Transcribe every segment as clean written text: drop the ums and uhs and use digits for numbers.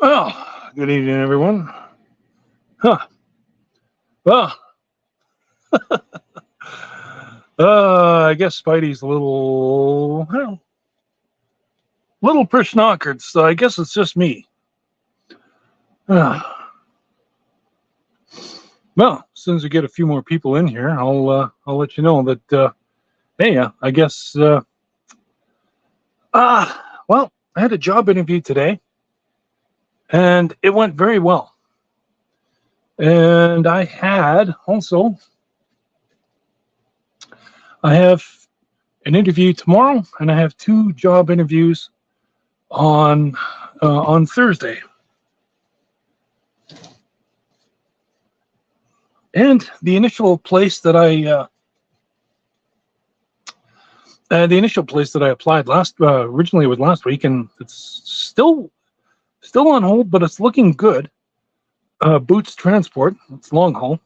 Well, good evening, everyone. Huh. Well, I guess Spidey's a little knockered, so I guess it's just me. Uh, well, as soon as we get a few more people in here, I'll let you know that. Hey, I guess. Well, I had a job interview today, and it went very well. And I have an interview tomorrow, and I have 2 job interviews on Thursday. And the initial place that I applied originally was last week, and it's still on hold, but it's looking good. Boots Transport, it's long haul.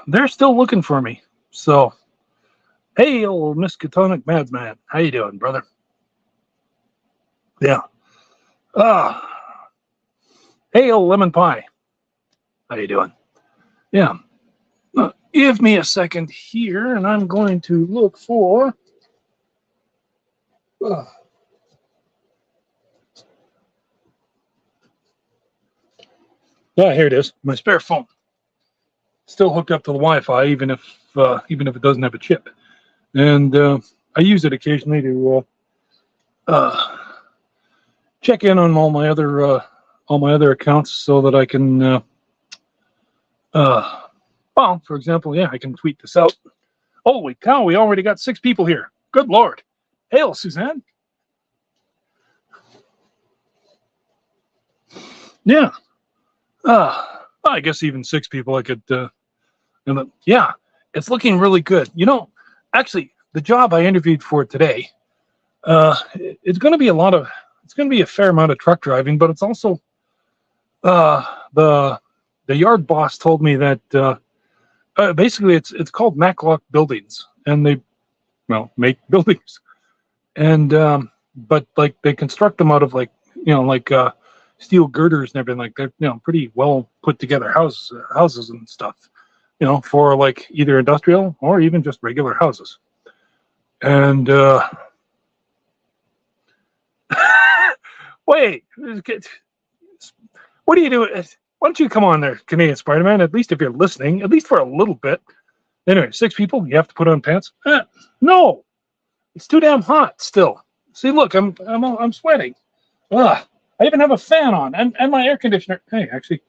They're still looking for me. So, hey, old Miskatonic Madman, how you doing, brother? Yeah. Hey, old Lemon Pie, how you doing? Yeah. Give me a second here, and I'm going to look for. Here it is, my spare phone. Still hooked up to the Wi-Fi, even if it doesn't have a chip, and I use it occasionally to check in on all my other accounts, so that I can, for example, I can tweet this out. Holy cow, we already got 6 people here. Good Lord. Hail, Suzanne. Yeah. I guess even 6 people I could, yeah, it's looking really good. Actually, the job I interviewed for today, it's going to be a fair amount of truck driving, but it's also, the yard boss told me that, basically it's called Maclock Buildings, and they, make buildings, and, but like they construct them out of steel girders and everything. Like they're pretty well put together houses and stuff, for like either industrial or even just regular houses. And wait, what are you doing? Why don't you come on there, Canadian Spider-Man? At least if you're listening, at least for a little bit. Anyway, 6 people. You have to put on pants. No, it's too damn hot still. See, look, I'm sweating. I even have a fan on and my air conditioner. Hey, actually,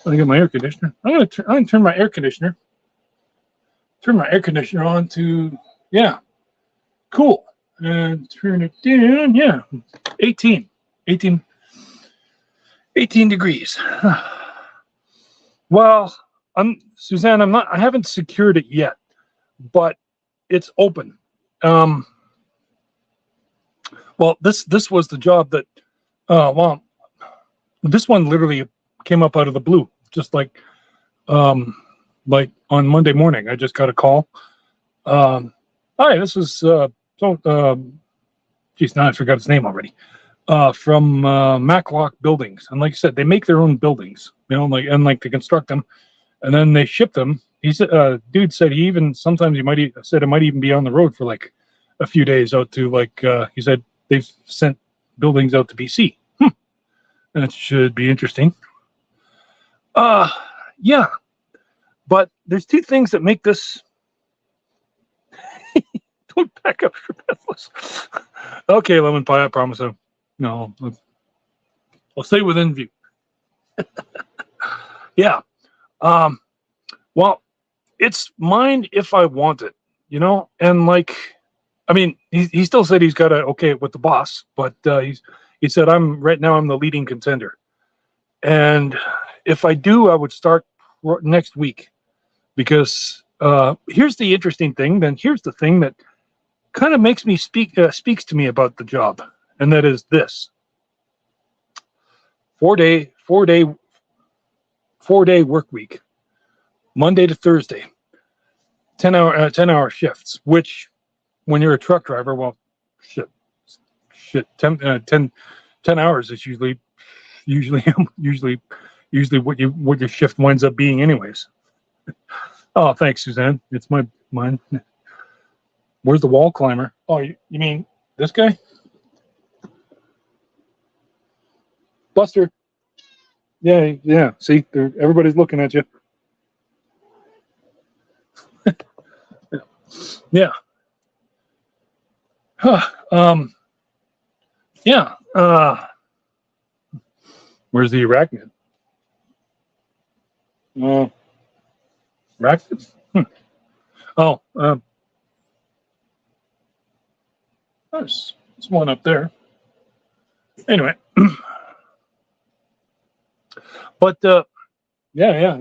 let me get my air conditioner. I'm gonna turn my air conditioner. Turn my air conditioner on to cool, and turn it down. Yeah, 18 degrees. Well, Suzanne. I haven't secured it yet, but it's open. Well, this was the job that. This one literally came up out of the blue, just like on Monday morning. I just got a call. Hi, this is geez, now I forgot his name already. From Maclock Buildings, and like I said, they make their own buildings, and they construct them, and then they ship them. He said, dude said he even sometimes it might even be on the road for like a few days out to he said they've sent buildings out to BC. That should be interesting. Yeah, but there's 2 things that make this. Don't back up your breathless. Okay, Lemon Pie, I promise you. No, I'll stay within view. Yeah. Well, it's mine if I want it, and he still said he's got to okay it with the boss, but he said I'm the leading contender, and if I do, I would start next week, because here's the interesting thing. Then here's the thing that kind of makes me speaks to me about the job, and that is this: 4-day work week, Monday to Thursday, 10-hour shifts. Which, when you're a truck driver, well, shit, 10 hours is usually usually what your shift winds up being anyways. Oh, thanks, Suzanne. It's mine. Where's the wall climber? Oh, you mean this guy? Buster. Yeah. See, everybody's looking at you. Yeah. Yeah. Where's the arachnid? Arachnid? Oh, there's one up there. Anyway, but yeah,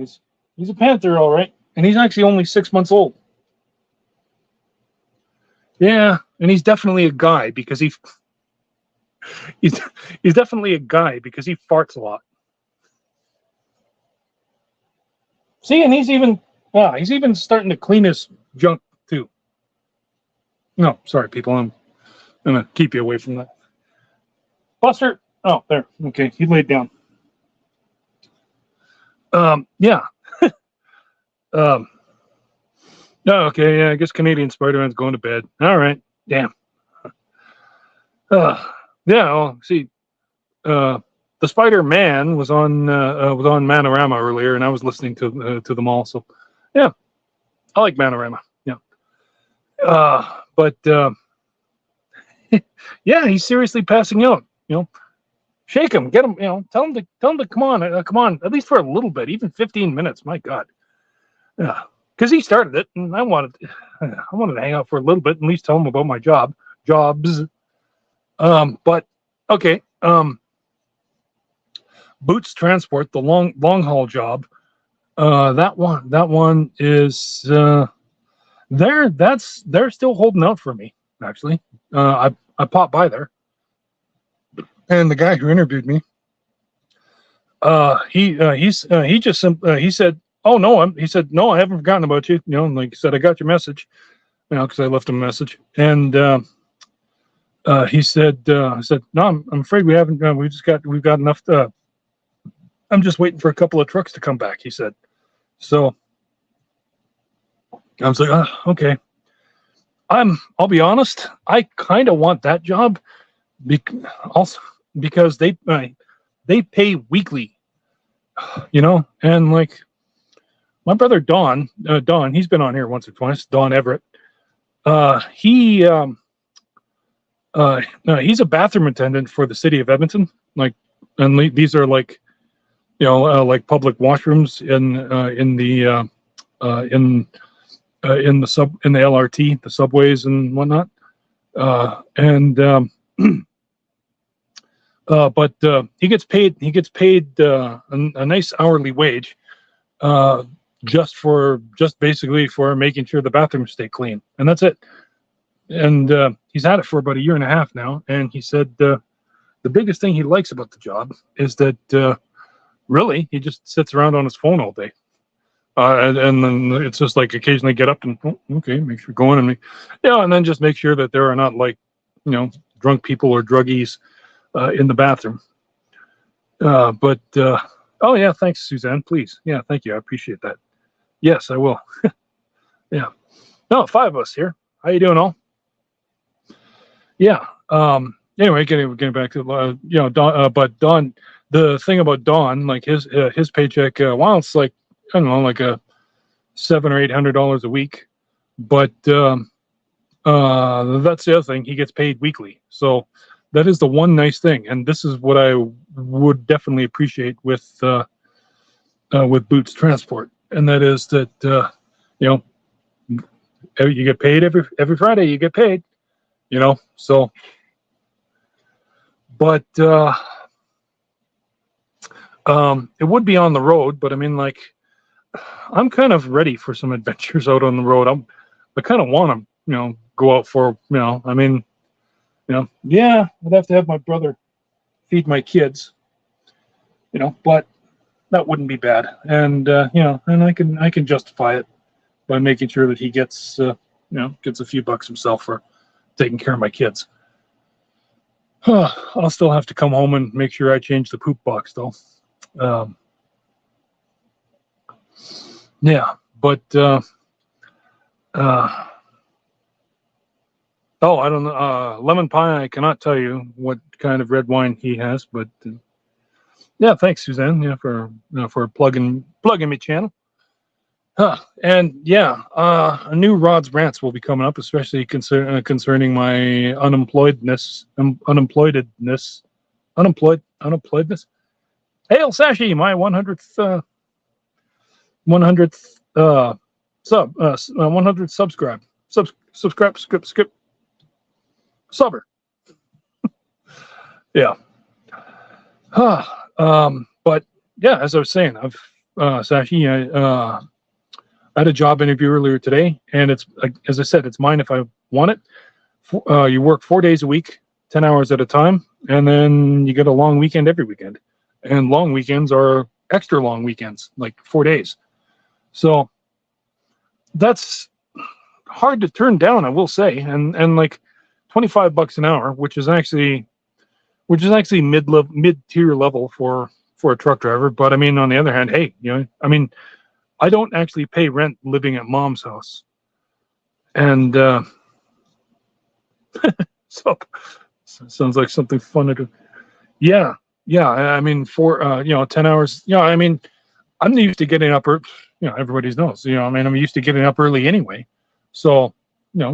he's a panther, all right, and he's actually only 6 months old. Yeah, and he's definitely a guy because he's definitely a guy because he farts a lot. See, and he's even starting to clean his junk too. No, sorry, people, I'm gonna keep you away from that. Buster, oh, there, okay, he laid down. Yeah. Oh, okay, yeah, I guess Canadian Spider-Man's going to bed. All right, damn. Yeah, well, see, the Spider-Man was on Manorama earlier, and I was listening to them all. So, yeah, I like Manorama. Yeah, but yeah, he's seriously passing out. Shake him, get him. Tell him to come on, at least for a little bit, even 15 minutes. My God, yeah, because he started it, and I wanted to hang out for a little bit, and at least tell him about my jobs. But okay. Boots Transport, the long haul job. That one is they're still holding out for me. Actually, I popped by there, and the guy who interviewed me, he said, "Oh no," he said, "No, I haven't forgotten about you." Like he said, "I got your message," because I left him a message, and he said, "I said, no, I'm afraid we haven't. We've got enough. I'm just waiting for a couple of trucks to come back," he said. So I was like, okay. I'll be honest. I kind of want that job, because they pay weekly, and like my brother Don, he's been on here once or twice. Don Everett. He's a bathroom attendant for the city of Edmonton. And these are like public washrooms in the LRT, the subways and whatnot. But he gets paid a nice hourly wage, just basically for making sure the bathrooms stay clean, and that's it. And he's had it for about a year and a half now, and he said the biggest thing he likes about the job is that really he just sits around on his phone all day, and then it's just like occasionally get up and okay, make sure going and then just make sure that there are not drunk people or druggies in the bathroom. But oh yeah, thanks, Suzanne. Please, yeah, thank you. I appreciate that. Yes, I will. Yeah. No, 5 of us here. How you doing, all? Yeah. Anyway, getting back to Don. But Don, the thing about Don, like his paycheck, while it's like I don't know, like a $700 or $800 a week, but that's the other thing. He gets paid weekly, so that is the one nice thing. And this is what I would definitely appreciate with Boots Transport, and that is that you get paid every Friday. You get paid. So, but it would be on the road, but I mean, like, I'm kind of ready for some adventures out on the road. I kind of want to, go out for, I mean, yeah, I'd have to have my brother feed my kids, but that wouldn't be bad. And, and I can justify it by making sure that he gets a few bucks himself for taking care of my kids. I'll still have to come home and make sure I change the poop box, though. Um, yeah, but uh, oh, I don't know. Lemon pie. I cannot tell you what kind of red wine he has, but yeah, thanks, Suzanne. Yeah, for plugging me channel. And yeah, a new Rod's rants will be coming up, especially concerning my unemployedness. Hail Sashi, my 100th 100th subscribe skip subber. Yeah. But yeah, as I was saying, I've Sashi, I had a job interview earlier today, and it's as I said, it's mine if I want it. You work 4 days a week, 10 hours at a time, and then you get a long weekend every weekend. And long weekends are extra long weekends, like 4 days. So that's hard to turn down, I will say. And like $25 an hour, which is actually mid-tier level for a truck driver. But I mean, on the other hand, hey, I mean, I don't actually pay rent living at mom's house, and so sounds like something fun to do. Yeah, yeah. I mean, for 10 hours. I mean, I'm used to getting up. Everybody knows. I mean, I'm used to getting up early anyway. So,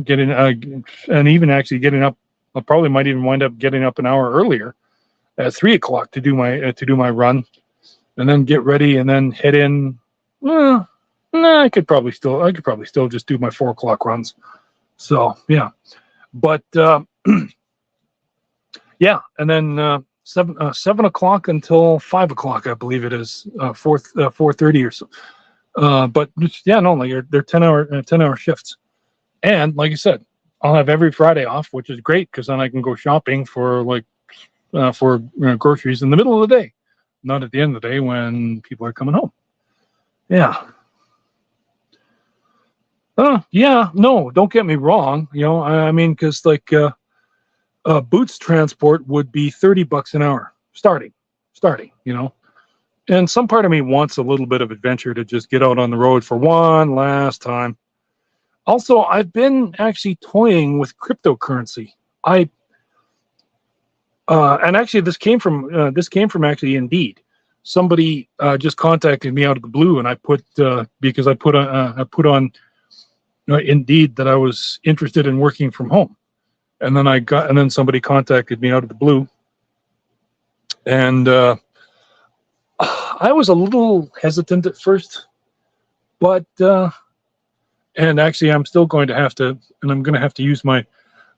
getting and even actually getting up. I probably might even wind up getting up an hour earlier at 3 o'clock to do my run, and then get ready and then head in. Well, I could probably still just do my 4 o'clock runs. So yeah, but yeah, and then 7 o'clock until 5 o'clock, I believe it is 4:30 or so. But yeah, no, like they're 10-hour shifts, and like I said, I'll have every Friday off, which is great because then I can go shopping for groceries in the middle of the day, not at the end of the day when people are coming home. Yeah. Yeah, no, don't get me wrong. I mean, because like Boots transport would be $30 an hour starting. And some part of me wants a little bit of adventure to just get out on the road for one last time. Also, I've been actually toying with cryptocurrency. And actually this came from actually Indeed. Somebody just contacted me out of the blue, and I put because I put on Indeed that I was interested in working from home, and then somebody contacted me out of the blue, and I was a little hesitant at first, but and actually I'm still going to have to, and I'm going to have to use the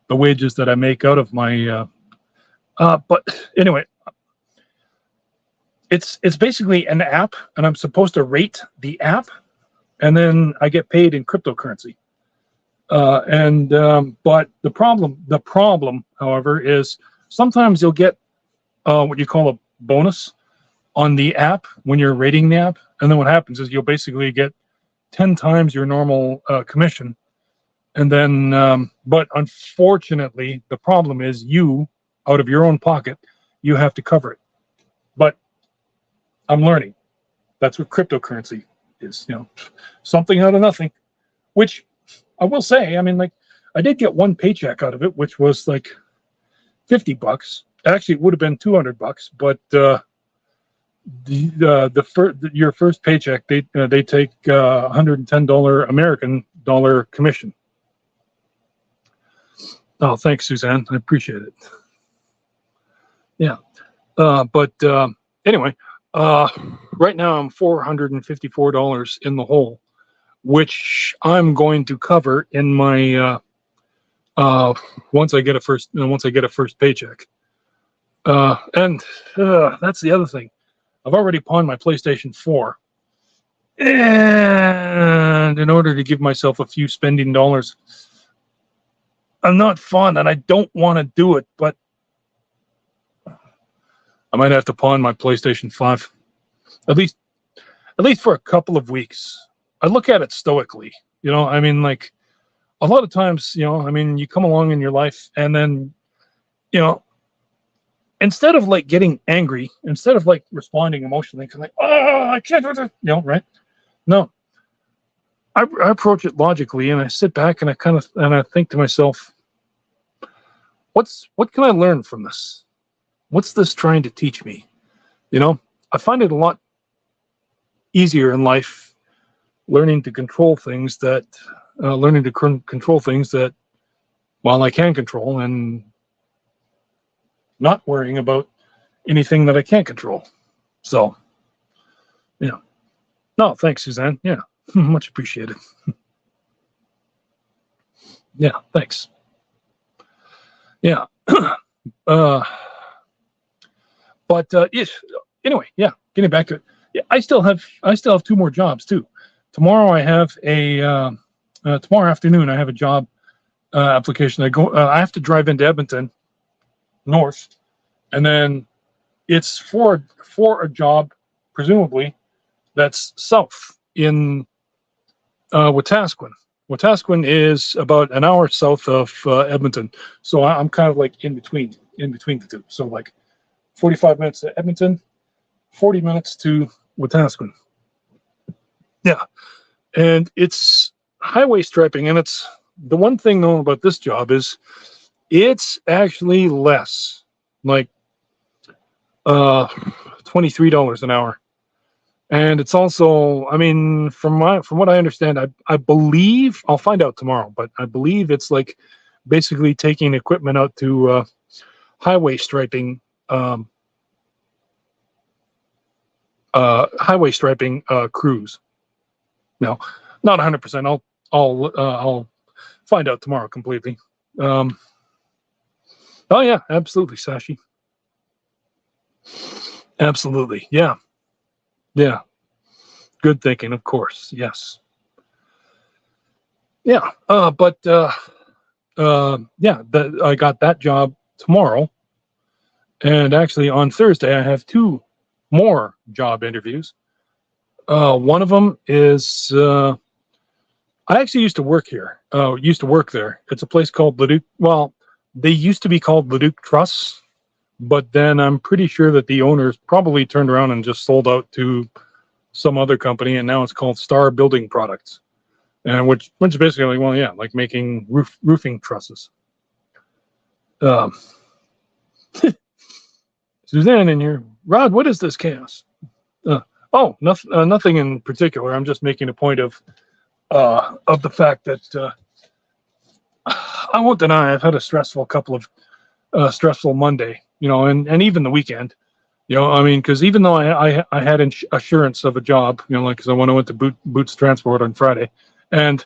wages that I make out of my but anyway, it's basically an app, and I'm supposed to rate the app, and then I get paid in cryptocurrency. But the problem, however, is sometimes you'll get what you call a bonus on the app when you're rating the app, and then what happens is you'll basically get 10 times your normal commission, and then but unfortunately the problem is you, out of your own pocket, you have to cover it. But I'm learning. That's what cryptocurrency is, something out of nothing, which I will say, I mean, like, I did get one paycheck out of it, which was like $50. Actually, it would have been $200, but your first paycheck, they take $110 American dollar commission. Oh, thanks, Suzanne. I appreciate it. Yeah, but anyway, right now I'm $454 in the hole, which I'm going to cover in my once I get a first paycheck. And that's the other thing. I've already pawned my PlayStation 4, and in order to give myself a few spending dollars, I'm not fond, and I don't want to do it, but I might have to pawn my PlayStation 5, at least for a couple of weeks. I look at it stoically, I mean, like, a lot of times, I mean, you come along in your life, and then, instead of like getting angry, instead of like responding emotionally, because like, oh, I can't do this, right? No, I approach it logically, and I sit back and I think to myself, what can I learn from this? What's this trying to teach me? I find it a lot easier in life learning to control things that, control things that, well, I can control, and not worrying about anything that I can't control. So, no, thanks, Suzanne. Yeah, much appreciated. Yeah, thanks. Yeah. Anyway, yeah, getting back to it. Yeah, I still have 2 more jobs too. Tomorrow I have tomorrow afternoon I have a job application. I have to drive into Edmonton north, and then it's for a job, presumably, that's south in Wetaskiwin. Wetaskiwin is about an hour south of Edmonton, so I'm kind of like in between the two. So like 45 minutes to Edmonton, 40 minutes to Wetaskiwin. Yeah, and it's highway striping, and it's the one thing known about this job is it's actually less, like $23 an hour. And it's also, I mean, from what I understand, I believe, I'll find out tomorrow, but I believe it's like basically taking equipment out to highway striping crews. No, not 100%. I'll find out tomorrow completely. Oh yeah, absolutely, Sashi. Absolutely, yeah. Yeah, good thinking, of course. Yes. Yeah, I got that job tomorrow, and actually on Thursday I have 2 more job interviews. One of them is I actually used to work here. Used to work there. It's a place called Leduc. Well, they used to be called Leduc Truss, but then I'm pretty sure that the owners probably turned around and just sold out to some other company, and now it's called Star Building Products, and which is basically, well, yeah, like making roofing trusses. Suzanne in here, Rod, what is this chaos? Nothing in particular. I'm just making a point of the fact that I won't deny I've had a stressful stressful Monday, and even the weekend. I mean, because even though I had assurance of a job, like, because I went to Boots Transport on Friday, and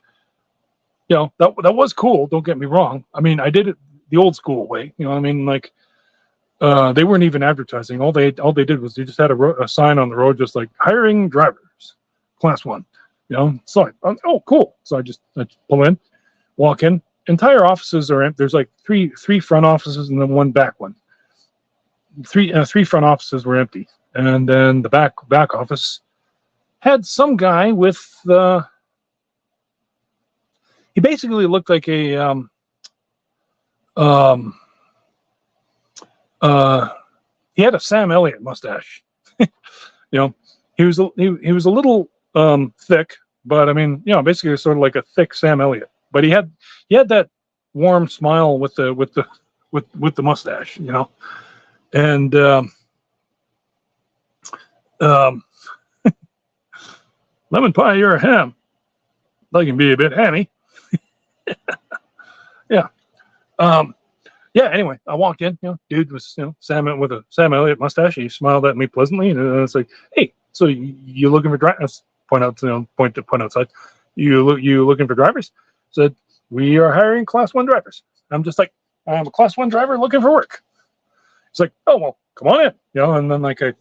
that was cool. Don't get me wrong. I mean, I did it the old school way. I mean, like, they weren't even advertising. All they did was they just had a sign on the road, just like hiring drivers, class 1. So oh, cool. So I pull in, walk in. Entire offices are empty. There's like three front offices and then one back one. Three front offices were empty, and then the back office had some guy with he basically looked like a he had a Sam Elliott mustache. He was a little thick, but I mean, basically sort of like a thick Sam Elliott. But he had that warm smile with the mustache, and lemon pie, you're a ham. I can be a bit hammy. Yeah. Anyway, I walked in, dude was, Sam with a Sam Elliott mustache. He smiled at me pleasantly, and it's like, hey, so you looking for drivers? Point outside. You looking for drivers? Said, we are hiring class 1 drivers. I'm just like, I'm a class 1 driver looking for work. It's like, oh, well, come on in, and then like I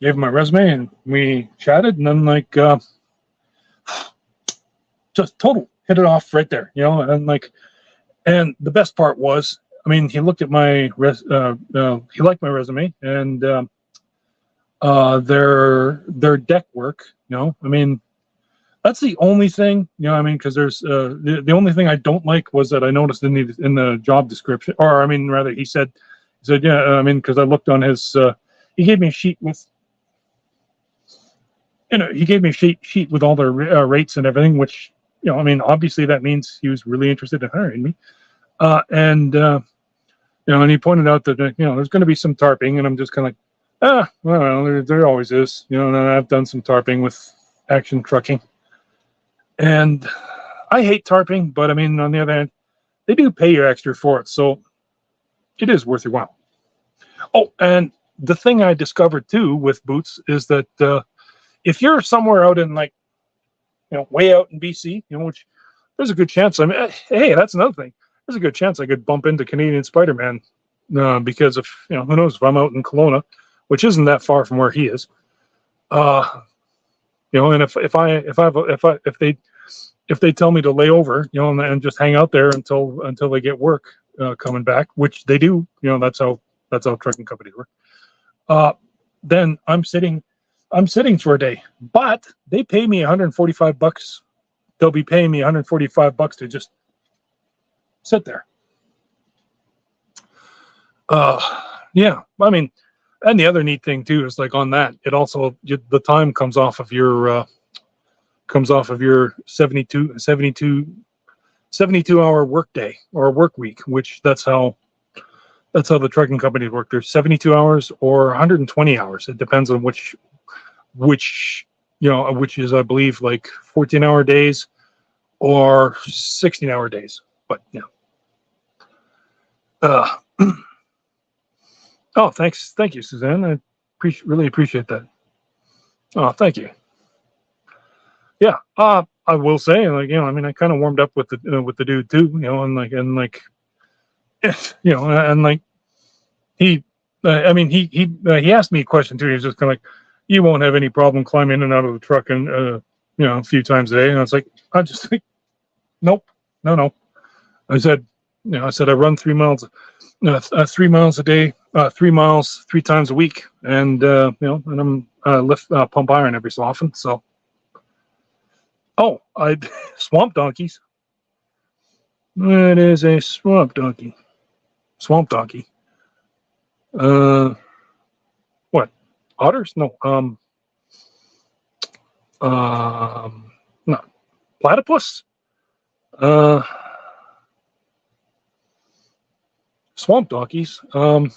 gave him my resume and we chatted, and then like just total hit it off right there, and like, and the best part was, I mean, he looked at my he liked my resume, and their deck work, I mean, that's the only thing, I mean, because there's the only thing I don't like was that I noticed in the job description, or I mean, rather, he said He said, yeah, I mean, because I looked on his, he gave me a sheet with, he gave me a sheet with all the rates and everything, which, I mean, obviously that means he was really interested in hiring me. And he pointed out that, there's going to be some tarping, and I'm just kind of like, well, there always is, and I've done some tarping with Action Trucking. And I hate tarping, but I mean, on the other hand, they do pay you extra for it, so it is worth your while. Oh, and the thing I discovered too with boots is that if you're somewhere out in way out in BC, which there's a good chance. I mean, hey, that's another thing. There's a good chance I could bump into Canadian Spider-Man because of who knows, if I'm out in Kelowna, which isn't that far from where he is. And if they tell me to lay over, and just hang out there until they get work coming back, which they do, that's how trucking companies work. Then I'm sitting for a day, but they pay me $145. They'll be paying me $145 to just sit there. Yeah, I mean, and the other neat thing too is on that, it also the time comes off of your 72 hour work day or work week, which that's how the trucking companies work. There's 72 hours or 120 hours. It depends on which is, I believe, 14-hour days or 16-hour days. But oh, thank you, Suzanne. I really appreciate that. Oh, thank you. Yeah, I will say, I mean, I kind of warmed up with the dude too, he, I mean, he asked me a question too. He was just kind of like, you won't have any problem climbing in and out of the truck and a few times a day. And I was like, nope, no. I said, I run 3 miles, 3 miles a day, 3 miles 3 times a week, and and I'm lift pump iron every so often. So, I swamp donkeys. It is a swamp donkey. Swamp donkey. What? Otters? No. No. Platypus? Swamp donkeys. Oh,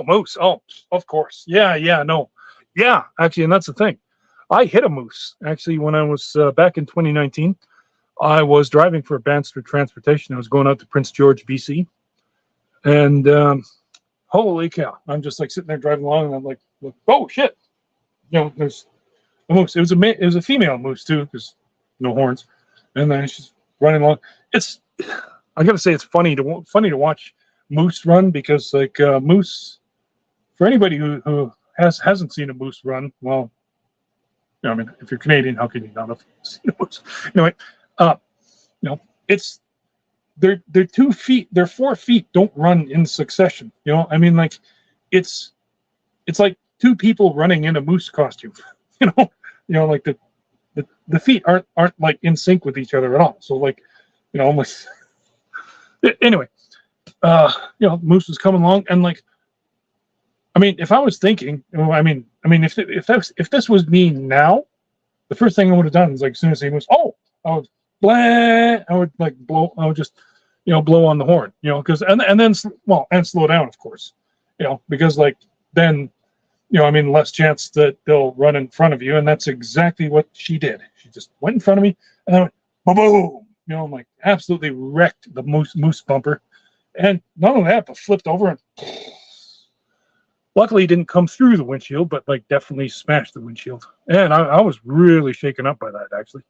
moose. Oh, of course. Yeah, no. Yeah, actually, and that's the thing. I hit a moose, actually, when I was back in 2019. I was driving for Banster Transportation. I was going out to Prince George, BC. And holy cow, I'm just sitting there driving along, and I'm like, oh, shit. There's a moose. It was a female moose, too, because no horns. And then she's running along. I got to say, it's funny to watch moose run, because moose, for anybody who hasn't seen a moose run, well, I mean, if you're Canadian, how can you not have seen a moose? Anyway, it's their 2 feet, their 4 feet don't run in succession. I mean, it's like 2 people running in a moose costume. The feet aren't in sync with each other at all. So almost. Anyway, moose was coming along, and I mean, if I was thinking, I mean, if this was me now, the first thing I would have done is as soon as he was, I would blow, I would just, blow on the horn, because and then slow down, of course, because then, I mean, less chance that they'll run in front of you, and that's exactly what she did. She just went in front of me, and I went boom. I'm absolutely wrecked the moose bumper, and not only that, but flipped over and. Luckily, it didn't come through the windshield, but definitely smashed the windshield. And I was really shaken up by that, actually.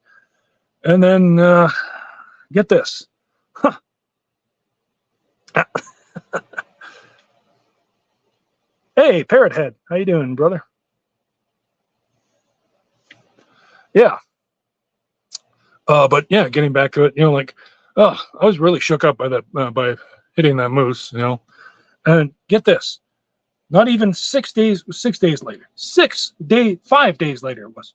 And then, get this. Huh. Hey, Parrot Head. How you doing, brother? Yeah. But yeah, getting back to it, I was really shook up by that, by hitting that moose, And get this. Not even 6 days. 6 days later. 5 days later it was.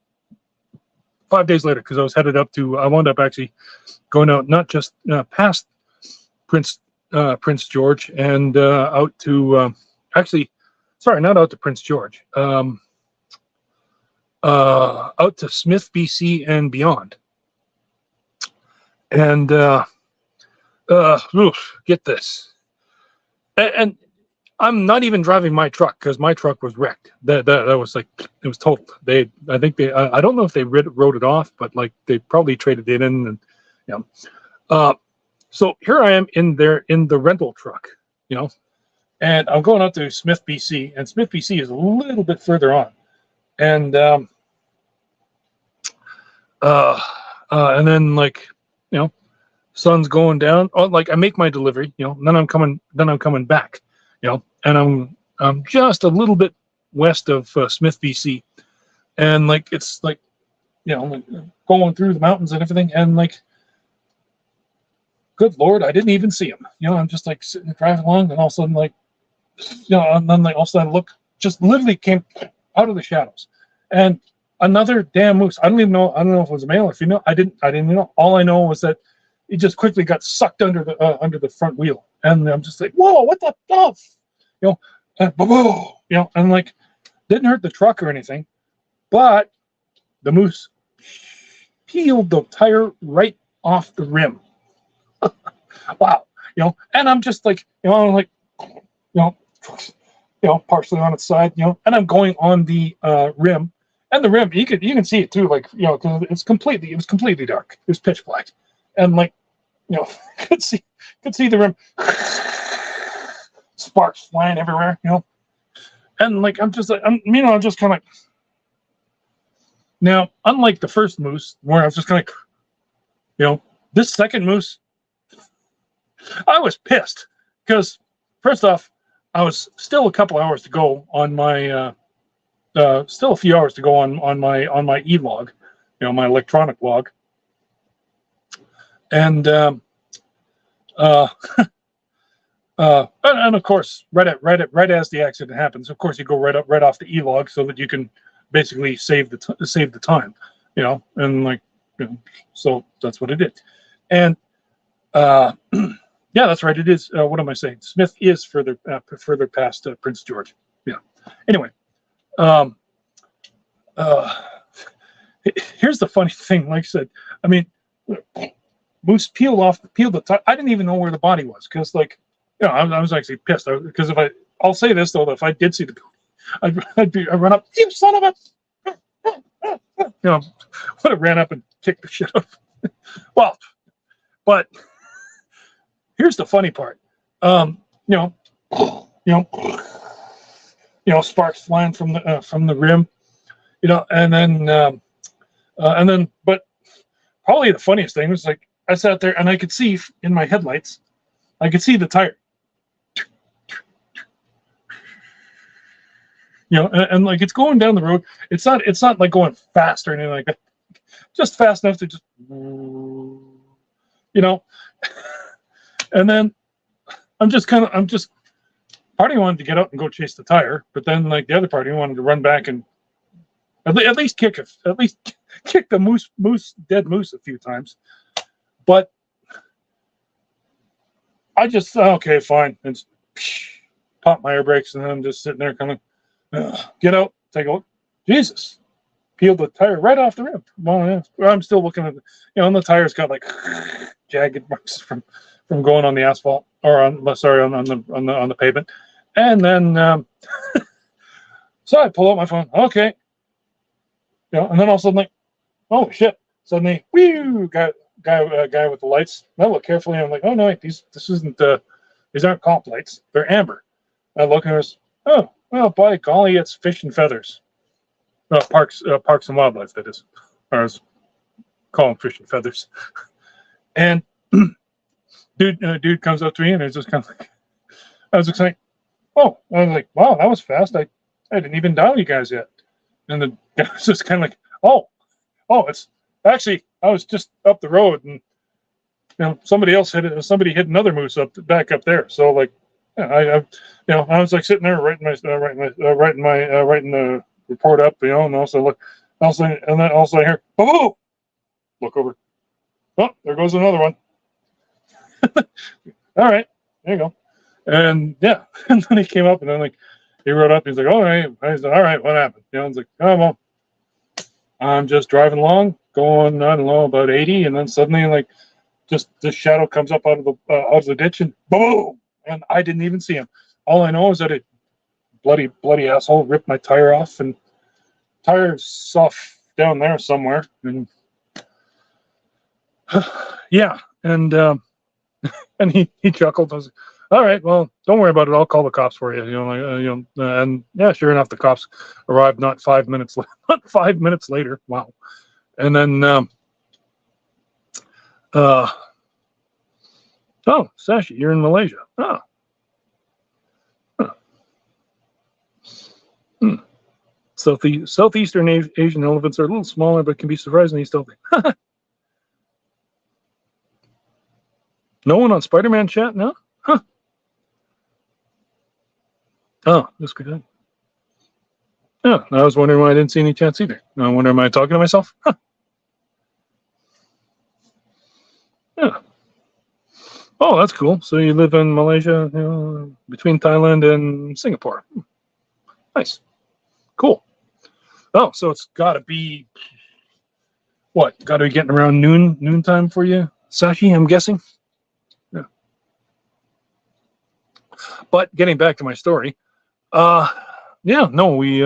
5 days later, because I was headed up to. I wound up actually going out, not just past Prince Prince George and out to actually, sorry, not out to Prince George, out to Smith, BC, and beyond. And get this, and I'm not even driving my truck because my truck was wrecked. That was like, it was totaled. I think I don't know if they wrote it off, but like they probably traded it in, and you know. So here I am in the rental truck, you know, and I'm going out to Smith, BC, and Smith, BC is a little bit further on, and then like, you know, sun's going down. Oh, like I make my delivery, you know, and then I'm coming back, you know, and I'm just a little bit west of Smith, BC, and like it's like, you know, like going through the mountains and everything, and like, good Lord, I didn't even see him. You know, I'm just like sitting driving along, and all of a sudden, like, you know, and then like all of a sudden, look, just literally came out of the shadows, and another damn moose. I don't know if it was a male or female. I didn't know. All I know was that it just quickly got sucked under the front wheel, and I'm just like, whoa, what the stuff, you know, you know, and like, didn't hurt the truck or anything, but the moose peeled the tire right off the rim. Wow, you know, and I'm just like, you know, I'm like, you know, partially on its side, you know, and I'm going on the rim, and the rim, you can see it too, like, you know, because it was completely dark, it was pitch black, and like, you know, could see the rim, sparks flying everywhere, you know, and like I'm just like, I'm just kind of like, now, unlike the first moose where I was just kind of, you know, this second moose, I was pissed because, first off, I was still a couple hours to go on my, still a few hours to go on my e-log, you know, my electronic log, and and of course, right as the accident happens, of course, you go right off the e-log so that you can basically save the time, you know, and like, you know, so that's what it did, and yeah, that's right. It is. What am I saying? Smith is further past Prince George. Yeah. Anyway, here's the funny thing. Like I said, I mean, moose peeled the tire. I didn't even know where the body was because, like, you know, I was actually pissed because I'll say this though, that if I did see the building, I'd run up, you son of a, you know, would have ran up and kicked the shit out. Well, but. Here's the funny part, you know, sparks flying from the rim, you know, and then, but probably the funniest thing was like I sat there and I could see in my headlights, I could see the tire, you know, and like it's going down the road. It's not like going fast or anything like that, just fast enough to just, you know. And then I'm just part of me wanted to get out and go chase the tire, but then like the other party wanted to run back and at least kick the dead moose a few times. But I just okay, fine, and pop my air brakes, and then I'm just sitting there kind of get out, take a look. Jesus, peeled the tire right off the rim. Well, yeah, I'm still looking at you know, and the tire's got like jagged marks from going on the asphalt or on the pavement, and then so I pull out my phone. Okay, you know, and then all of a sudden, like, oh shit! Suddenly, whoo, guy with the lights. I look carefully, and I'm like, oh no, wait, these aren't comp lights. They're amber. I look and there's, oh well, by golly, it's fish and feathers. Parks and wildlife, that is. Or I was calling fish and feathers, and. Dude comes up to me and it's just kind of like, I was just like, oh, I was like, wow, that was fast. I didn't even dial you guys yet. And the guy was just kind of like, oh, it's actually, I was just up the road and, you know, somebody hit another moose back up there. So like, yeah, I was like sitting there writing the report up, you know, and also I hear, oh, look over. Oh, there goes another one. All right. there you go. And yeah, and then he came up and then like he rode up. He's like, all right. I said, all right, what happened? You know, I was like, oh well, I'm just driving along, going I don't know about 80, and then suddenly like just this shadow comes up out of the ditch and boom, and I didn't even see him. All I know is that it bloody asshole ripped my tire off, and tire's off down there somewhere, and yeah, and and he chuckled. I was like, all right, well, don't worry about it. I'll call the cops for you. You know, like, and yeah, sure enough, the cops arrived not 5 minutes, not 5 minutes later. Wow, and then oh, Sashi, you're in Malaysia. Oh. Huh. Hmm. Southeastern Asian elephants are a little smaller, but can be surprisingly stealthy. No one on Spider-Man chat? No? Huh. Oh, this could happen. Yeah, I was wondering why I didn't see any chats either. I wonder, am I talking to myself? Huh. Yeah. Oh, that's cool. So you live in Malaysia, you know, between Thailand and Singapore. Nice. Cool. Oh, so it's got to be, what? Got to be getting around noontime for you, Sashi, I'm guessing? Yeah. But getting back to my story, yeah, no, we,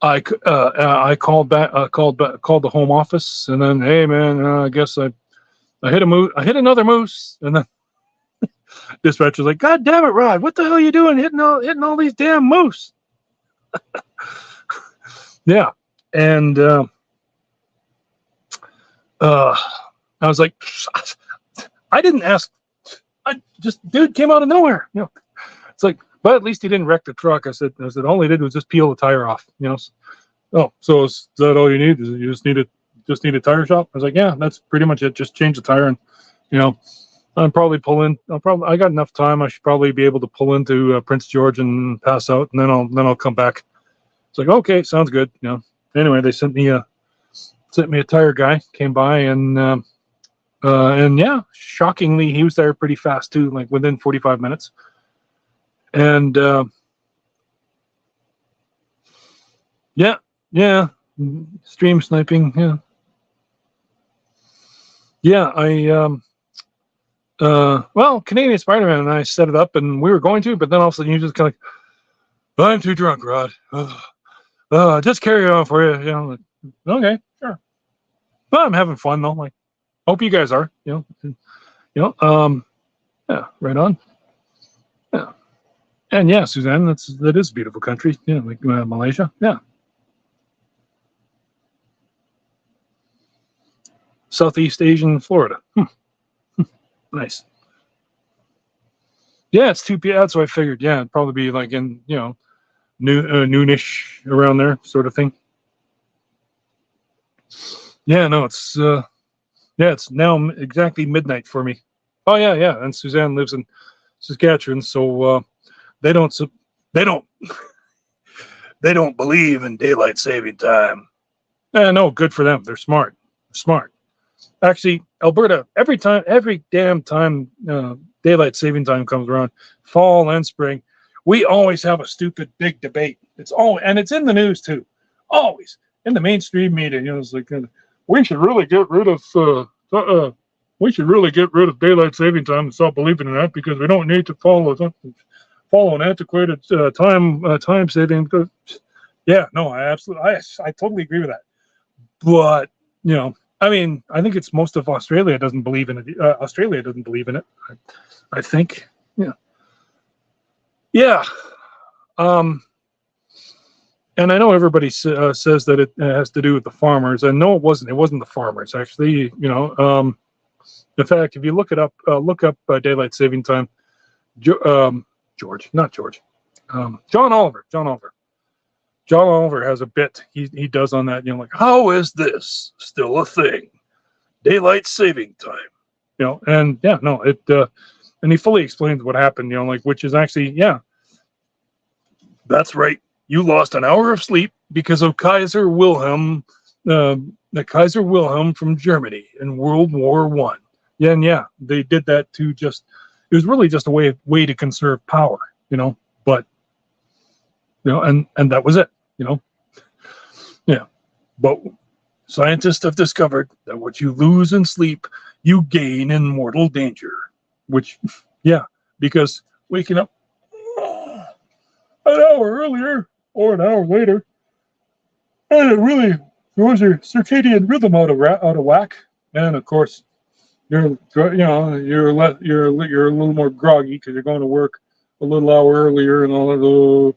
I called the home office, and then, hey man, I guess I hit a moose. I hit another moose, and then dispatcher's like, God damn it, Rod, what the hell are you doing hitting all these damn moose? Yeah, and I was like, I didn't ask. I just dude came out of nowhere. You know, it's like, but at least he didn't wreck the truck. I said all he did was just peel the tire off. You know. Oh, so is that all you need? Is you just need a tire shop? I was like, yeah, that's pretty much it. Just change the tire, and you know, I got enough time. I should probably be able to pull into Prince George and pass out, and then I'll come back. It's like, okay, sounds good. You know. Anyway, they sent me a tire guy. Came by and yeah, shockingly, he was there pretty fast too, like within 45 minutes. And yeah, stream sniping. Yeah. Well, Canadian Spider-Man and I set it up, and we were going to, but then all of a sudden you just kind of like, I'm too drunk, Rod. Just carry on for you. You know, like, okay, sure. But I'm having fun though. Like, hope you guys are. You know. Yeah, right on. Yeah, and yeah, Suzanne, that is a beautiful country. Yeah, like Malaysia. Yeah. Southeast Asian Florida. Nice. Yeah, it's 2 p.m. That's what I figured. Yeah, it'd probably be like in noonish around there, sort of thing. Yeah, no, it's now exactly midnight for me. Oh yeah, and Suzanne lives in Saskatchewan, so they don't they don't believe in daylight saving time. No, good for them. They're smart. Actually, Alberta, every damn time daylight saving time comes around, fall and spring, we always have a stupid big debate. And it's in the news too, always in the mainstream media. You know, it's like we should really get rid of daylight saving time and stop believing in that because we don't need to follow an antiquated time saving. Yeah, no, I totally agree with that. But you know, I mean, I think it's most of Australia doesn't believe in it. Australia doesn't believe in it. I think. Yeah. And I know everybody says that it has to do with the farmers, and no, it wasn't. It wasn't the farmers, actually. You know, in fact, if you look up daylight saving time, John Oliver. John Oliver has a bit he does on that. You know, like, how is this still a thing? Daylight saving time. You know, and yeah, no, it and he fully explains what happened. You know, like, which is actually, yeah, that's right. You lost an hour of sleep because of Kaiser Wilhelm, the Kaiser Wilhelm from Germany in World War I. Yeah, and yeah, they did that to just. was really just a way to conserve power, but and that was it, yeah. But scientists have discovered that what you lose in sleep, you gain in mortal danger. Which, yeah, because waking up an hour earlier or an hour later, and it really throws your circadian rhythm out of whack. And of course, you're a little more groggy because you're going to work a little hour earlier and all of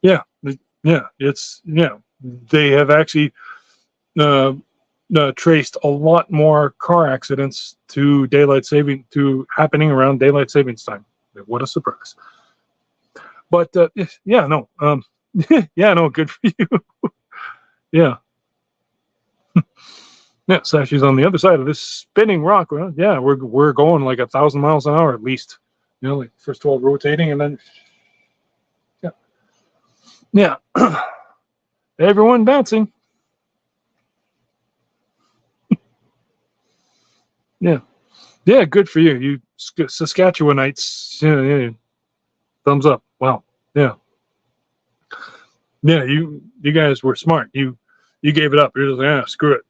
yeah, they have actually uh, traced a lot more car accidents to happening around daylight savings time. What a surprise! But yeah, no, yeah, no, good for you. Yeah, yeah. Sashy's on the other side of this spinning rock. Well, yeah, we're going like 1,000 miles an hour at least. Like first of all rotating, and then yeah, everyone bouncing. Yeah, yeah, good for you. You Saskatchewanites. Yeah. Thumbs up. Wow. Yeah. Yeah. You guys were smart. You gave it up. You're just like, screw it.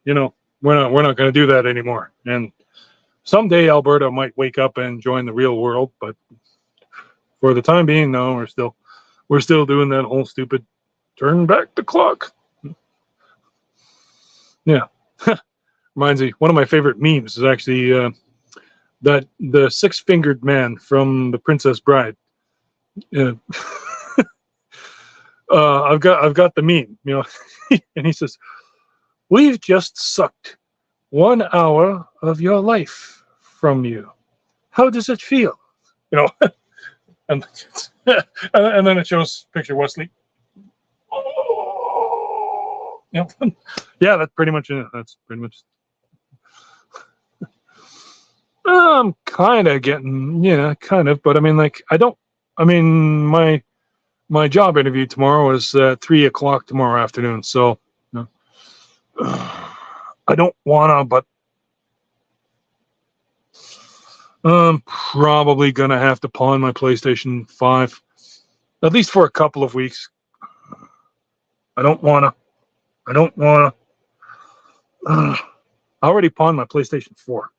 We're not going to do that anymore. And someday Alberta might wake up and join the real world, but for the time being, no, we're still doing that whole stupid turn back the clock. Yeah. Reminds me, one of my favorite memes is actually that the six-fingered man from The Princess Bride. I've got the meme, and he says, "We've just sucked 1 hour of your life from you. How does it feel?" And and then it shows picture Wesley. Yeah, that's pretty much it. That's pretty much. I'm kind of getting, kind of, but I mean, like, my job interview tomorrow is 3:00 tomorrow afternoon. So I don't wanna, but I'm probably gonna have to pawn my PlayStation 5 at least for a couple of weeks. I don't wanna. I already pawned my PlayStation 4,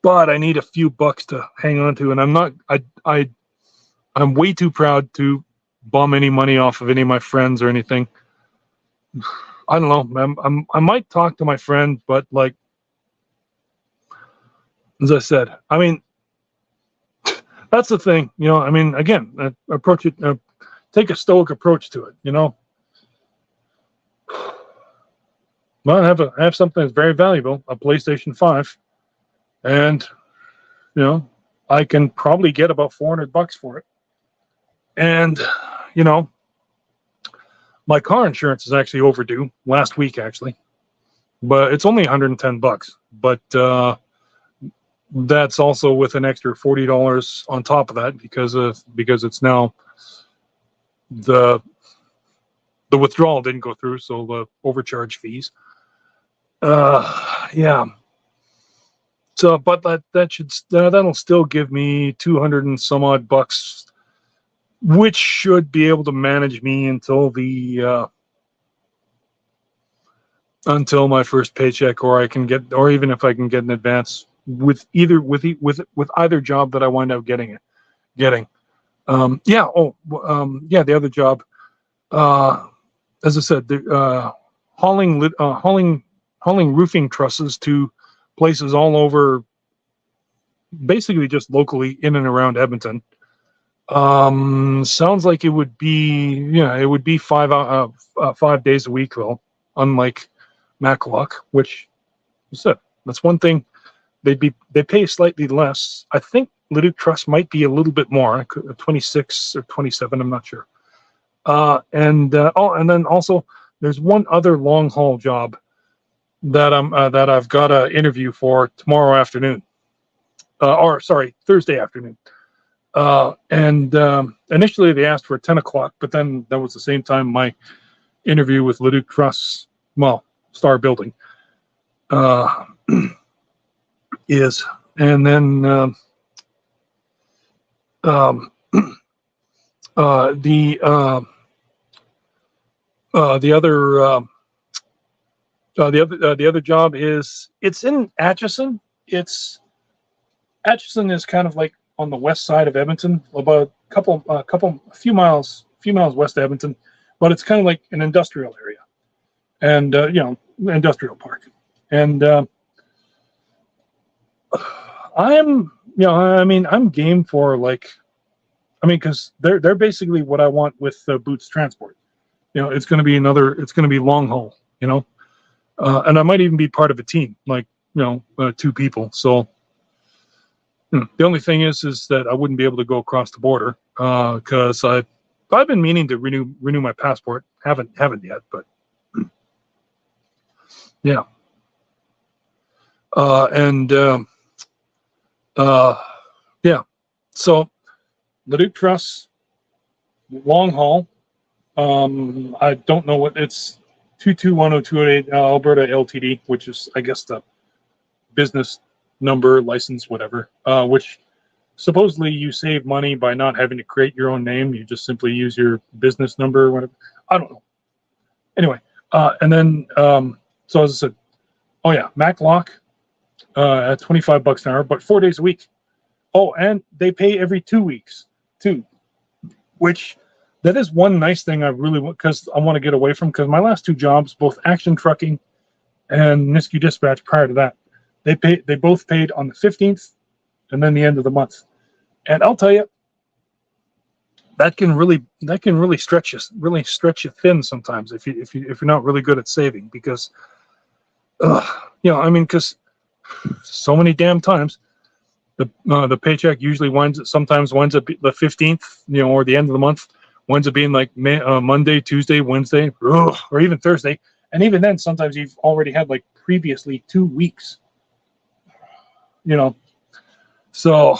but I need a few bucks to hang on to, and I'm way too proud to bum any money off of any of my friends or anything. I don't know. I might talk to my friend, but like, as I said, I mean, that's the thing, I mean, again, approach it, take a stoic approach to it, Well, I have something that's very valuable, a PlayStation 5, and I can probably get about $400 for it. And my car insurance is actually overdue last week, actually, but it's only $110. But that's also with an extra $40 on top of that because it's now the withdrawal didn't go through, so the overcharge fees. Yeah. So, but that'll still give me 200 and some odd bucks, which should be able to manage me until until my first paycheck, or even if I can get an advance with either job that I wind up getting. Yeah. Yeah. The other job, as I said, hauling roofing trusses to places all over, basically just locally in and around Edmonton. Sounds like it would be 5 days a week though, unlike Maclock, which you said that's one thing. They pay slightly less. I think Leduc Trust might be a little bit more, 26 or 27. I'm not sure. And then also there's one other long haul job that I've got an interview for tomorrow afternoon, or sorry, Thursday afternoon. And initially they asked for 10:00, but then that was the same time my interview with Leduc Trust, Star Building, is and then um, the other the other job is it's in Atchison. Atchison is kind of like on the west side of Edmonton, about a few miles west of Edmonton, but it's kind of like an industrial area, and industrial park. And I'm game for because they're basically what I want with Boots Transport. It's going to be long haul, and I might even be part of a team, like, 2 people. So the only thing is that I wouldn't be able to go across the border because I've been meaning to renew my passport. Haven't yet, but yeah. Yeah. So Leduc Truss, long haul. I don't know what it's 2210288 Alberta Ltd, which is, I guess, the business number, license, whatever, which supposedly you save money by not having to create your own name. You just simply use your business number or whatever. I don't know. Anyway, and then, so as I said, oh yeah, Mac Lock at $25 an hour, but 4 days a week. Oh, and they pay every 2 weeks too, which that is one nice thing I really want, because I want to get away from, because my last 2 jobs, both Action Trucking and Nisku Dispatch prior to that, they both paid on the 15th and then the end of the month. And I'll tell you, that can really stretch you thin sometimes if you're not really good at saving, because because so many damn times the paycheck usually sometimes winds up the 15th, or the end of the month, winds up being like Monday, Tuesday, Wednesday, or even Thursday. And even then, sometimes you've already had like previously 2 weeks, so,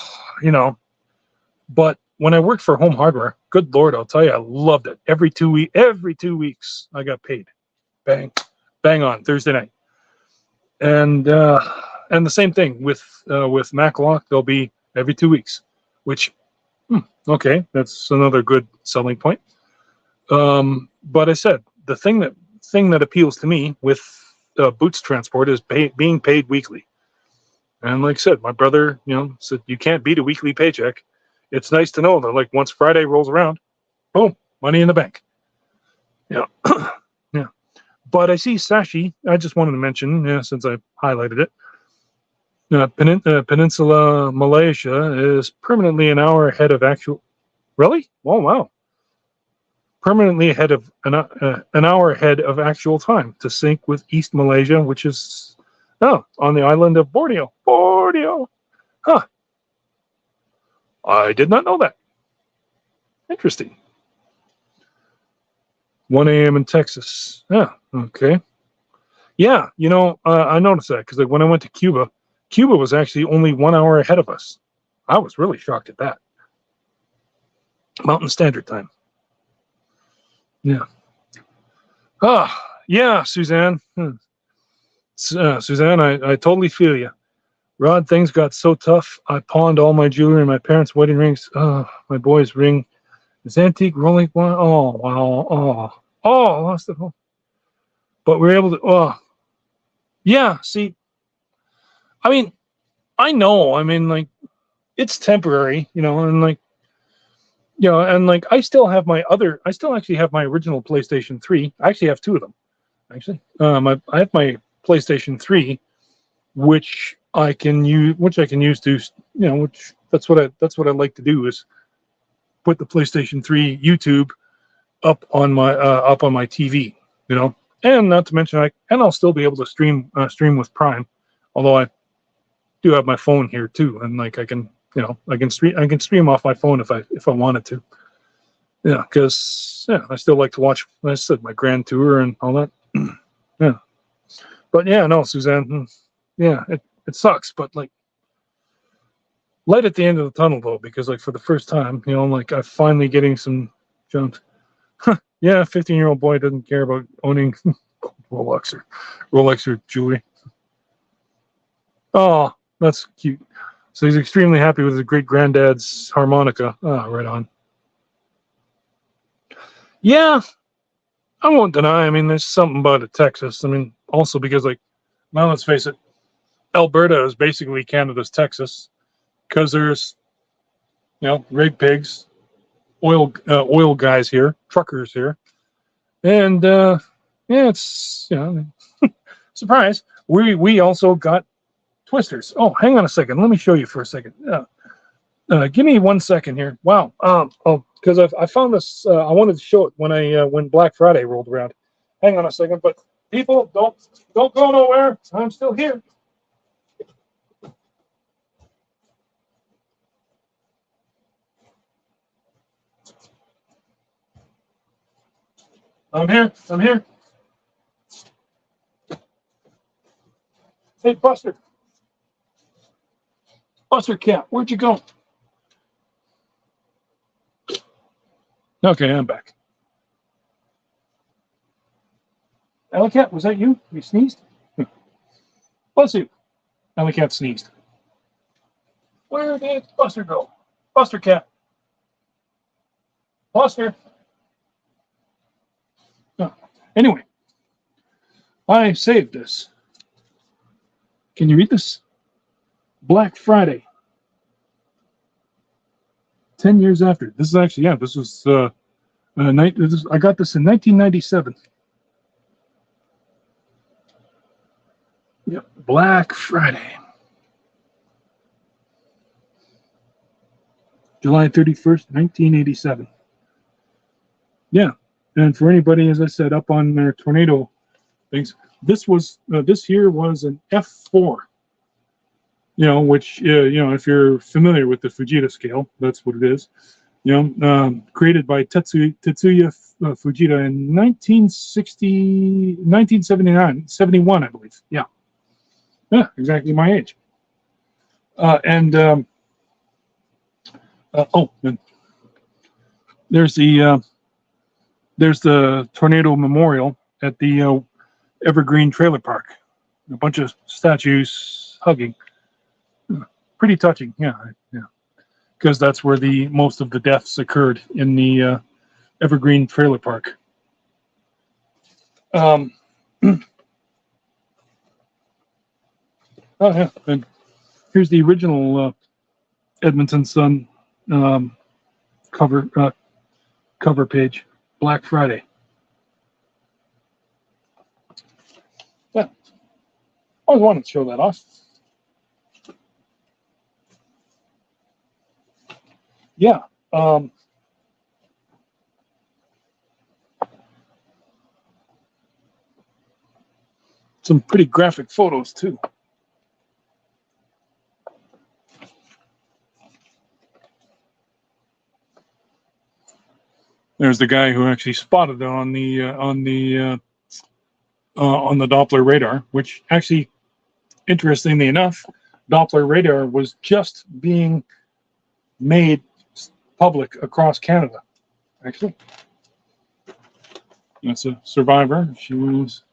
but when I worked for Home Hardware, good Lord, I'll tell you, I loved it. Every 2 weeks I got paid. Bang on Thursday night. And the same thing with Maclock, they'll be every 2 weeks, which, okay, that's another good selling point. But I said, the thing that appeals to me with Boots Transport is being paid weekly. And like I said, my brother, said you can't beat a weekly paycheck. It's nice to know that, like, once Friday rolls around, boom, money in the bank. Yeah. Yeah. But I see Sashi, I just wanted to mention, since I highlighted it, Peninsula Malaysia is permanently an hour ahead of actual. Really? Oh, wow. Permanently ahead of an hour ahead of actual time to sync with East Malaysia, which is on the island of Borneo. Huh. I did not know that. Interesting. 1 a.m. in Texas. Yeah, okay. Yeah, I noticed that because, like, when I went to Cuba was actually only 1 hour ahead of us. I was really shocked at that. Mountain Standard Time. Yeah. Yeah, Suzanne. Suzanne, I totally feel you. Rod, things got so tough. I pawned all my jewelry and my parents' wedding rings. My boy's ring is antique rolling one. Oh, wow. I lost it. But we were able to. Yeah. See, I mean, I know. I mean, like, it's temporary, and like, and like, I still actually have my original PlayStation 3. I actually have 2 of them. Actually, I have my PlayStation 3, which I can use to, which that's what I like to do, is put the PlayStation 3 YouTube up on my TV, and not to mention I'll still be able to stream with Prime, although I do have my phone here too, and like I can stream off my phone if I wanted to, because I still like to watch, as I said, my Grand Tour and all that. Yeah, but yeah, no, Suzanne, yeah, it sucks, but like, light at the end of the tunnel though, because like for the first time, like I'm finally getting some jumps. Yeah, 15-year-old boy doesn't care about owning Rolex or jewelry. Oh, that's cute. So he's extremely happy with his great granddad's harmonica. Oh, right on. Yeah, I won't deny. I mean, there's something about it, Texas. I mean, also because, like, now let's face it, Alberta is basically Canada's Texas because there's, great pigs, oil guys here, truckers here, and yeah, it's surprise. We also got twisters. Oh, hang on a second. Let me show you for a second. Give me 1 second here. Wow. Because I found this. I wanted to show it when Black Friday rolled around. Hang on a second, but people don't go nowhere. I'm still here. I'm here. I'm here. Hey, Buster. Buster Cat, where'd you go? Okay, I'm back. Alley Cat, was that you? You sneezed? Bless you. Alley Cat sneezed. Where did Buster go? Buster Cat. Buster. Oh. Anyway, I saved this. Can you read this? Black Friday. 10 years after. This is actually, this was, I got this in 1997. Yep, Black Friday. July 31st, 1987. Yeah, and for anybody, as I said, up on their tornado things, this year was an F4. Which if you're familiar with the Fujita scale, that's what it is. Created by Tetsuya Fujita in 1971, I believe. Yeah, exactly my age. And there's the tornado memorial at the Evergreen Trailer Park. A bunch of statues hugging. Pretty touching, yeah, because that's where most of the deaths occurred, in the Evergreen Trailer Park. Oh yeah, and here's the original Edmonton Sun cover page, Black Friday. Yeah, always wanted to show that off. Yeah. Some pretty graphic photos too. There's the guy who actually spotted it on the Doppler radar, which actually, interestingly enough, Doppler radar was just being made public across Canada. Actually, that's a survivor. She was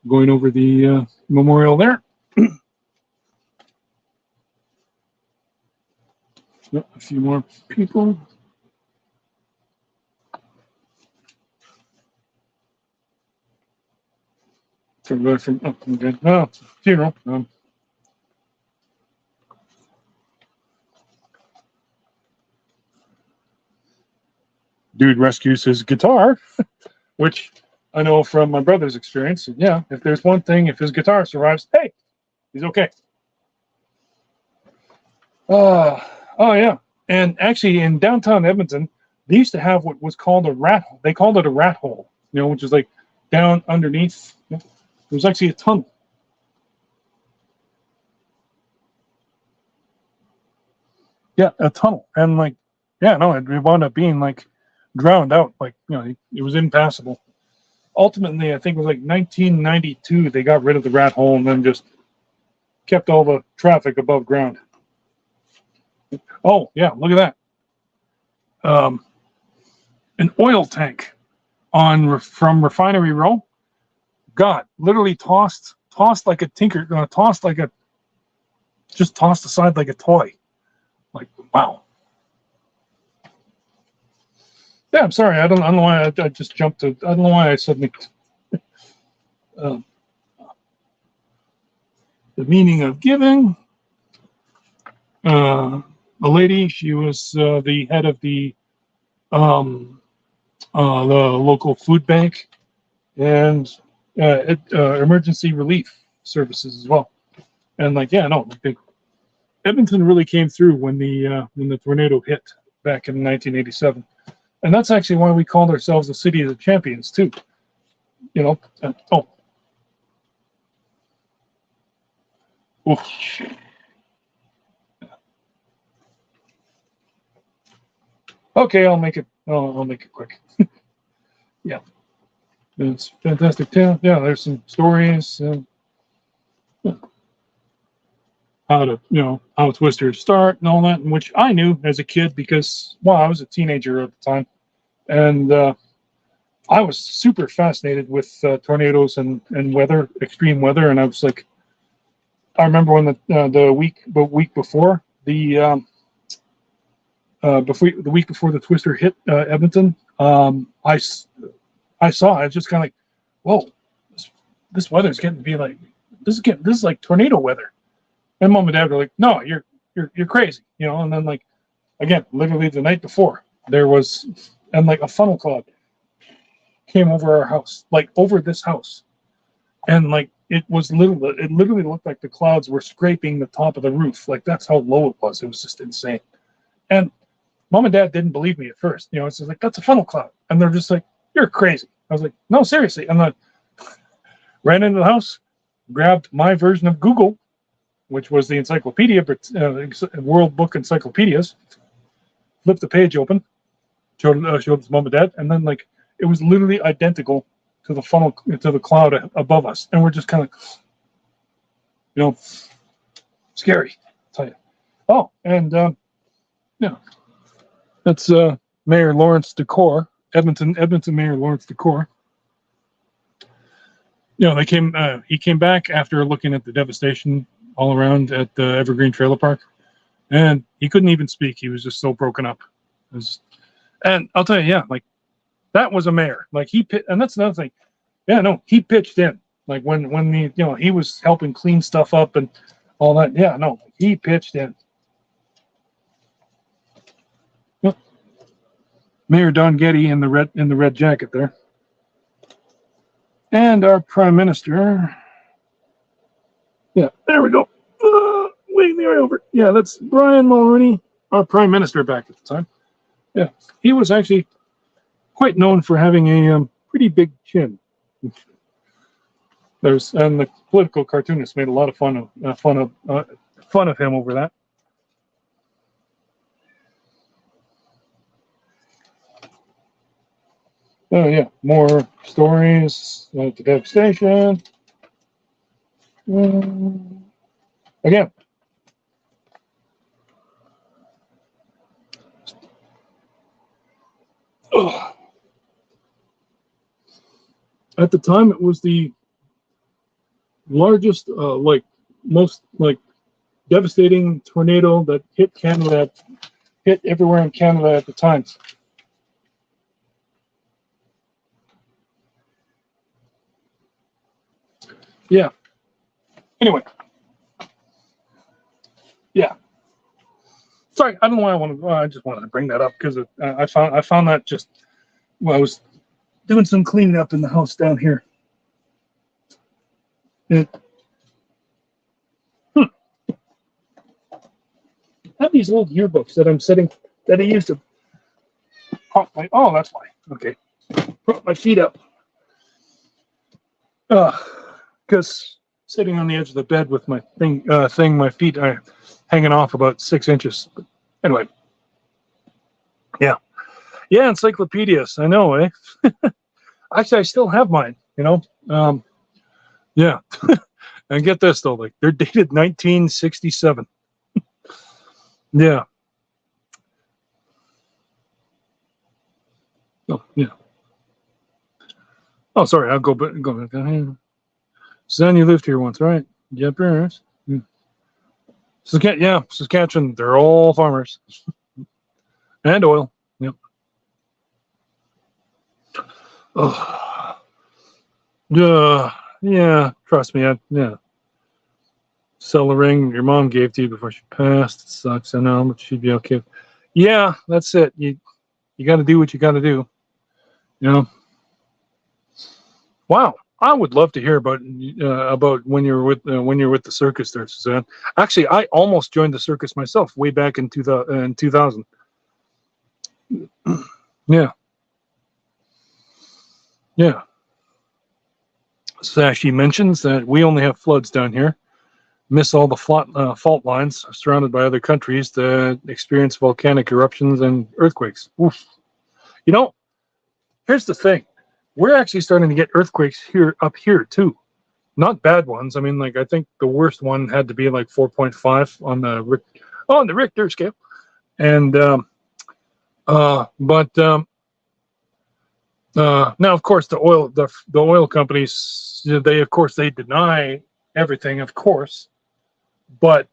going over the memorial there. A few more people. From okay. Oh, funeral. Dude rescues his guitar, which I know from my brother's experience. Yeah, if there's one thing, if his guitar survives, hey, he's okay. Oh yeah, and actually in downtown Edmonton, they used to have what was called a rat hole. They called it a rat hole, which is like down underneath. There's actually a tunnel. Yeah, a tunnel, and it wound up being drowned out. It was impassable. Ultimately, I think it was 1992. They got rid of the rat hole and then just kept all the traffic above ground. Oh yeah, look at that. An oil tank from Refinery Row. God, literally tossed like a tinker, tossed like a just tossed aside like a toy. Like, wow. Yeah, I'm sorry. I don't know why I just jumped to. I don't know why I suddenly. Uh, the meaning of giving. A lady. She was the head of um, the local food bank and emergency relief services as well. And like, yeah, no, Edmonton really came through when the tornado hit back in 1987, and that's actually why we called ourselves the City of the Champions too. You know. Oh. Oof. Okay, I'll make it. I'll make it quick. Yeah, it's fantastic tale. Yeah, there's some stories. How to, how twisters start and all that, which I knew as a kid because, well, I was a teenager at the time, and I was super fascinated with tornadoes and weather, extreme weather, and I was like, I remember when the week before the week before the twister hit Edmonton, I saw. I was just kind of like, whoa, this weather's getting to be like this is like tornado weather. And mom and dad were like, no, you're crazy, And then like again, literally the night before, there was and like a funnel cloud came over our house, like over this house, and like it literally looked like the clouds were scraping the top of the roof. Like that's how low it was. It was just insane. And mom and dad didn't believe me at first. It's just like, that's a funnel cloud. And they're just like, you're crazy. I was like, no, seriously. And then ran into the house, grabbed my version of Google, which was the encyclopedia, World Book Encyclopedias, flipped the page open, showed his mom and dad, and then like it was literally identical to the cloud above us. And we're just kind of, scary, I'll tell you. Oh, and yeah. That's Mayor Lawrence Decor, Edmonton Mayor Lawrence Decor. He came back after looking at the devastation all around at the Evergreen Trailer Park, and he couldn't even speak. He was just so broken up. And I'll tell you, yeah, like that was a mayor. Like and that's another thing. Yeah, no, he pitched in. Like when he was helping clean stuff up and all that. Yeah, no, he pitched in. Mayor Don Getty in the red jacket there, and our Prime Minister. Yeah, there we go. Waiting the way over. Yeah, that's Brian Mulroney, our Prime Minister back at the time. Yeah, he was actually quite known for having a pretty big chin. And the political cartoonists made a lot of fun of him over that. Oh yeah, more stories like the devastation. Again, at the time it was the largest, most devastating tornado that hit Canada, hit everywhere in Canada at the time. Yeah. Anyway. Yeah. Sorry, I don't know why I just wanted to bring that up because I found that just I was doing some cleaning up in the house down here. I have these old yearbooks that I'm setting that I used to prop my. Oh, that's why. Okay, prop my feet up. Because sitting on the edge of the bed with my my feet are hanging off about 6 inches. But anyway, yeah, encyclopedias. I know, eh? Actually, I still have mine. Yeah. And get this though, like they're dated 1967. Yeah. Oh, yeah. Oh, sorry. I'll go back. Suzanne, you lived here once, right? Yep, yes. Saskatchewan, they're all farmers. And oil. Yep. Oh. Yeah, trust me. Yeah. Sell the ring your mom gave to you before she passed. It sucks. I know, but she'd be okay. Yeah, that's it. You got to do what you got to do. You know. Wow, I would love to hear about when you're with the circus there, Suzanne. Actually, I almost joined the circus myself way back in 2000. Yeah, yeah. Sashi mentions that we only have floods down here. Miss all the fault lines, surrounded by other countries that experience volcanic eruptions and earthquakes. Oof. You know, here's the thing: we're actually starting to get earthquakes up here too. Not bad ones. I mean, like I think the worst one had to be like 4.5 on the Richter scale, and but now of course the oil companies, they of course they deny everything, of course, but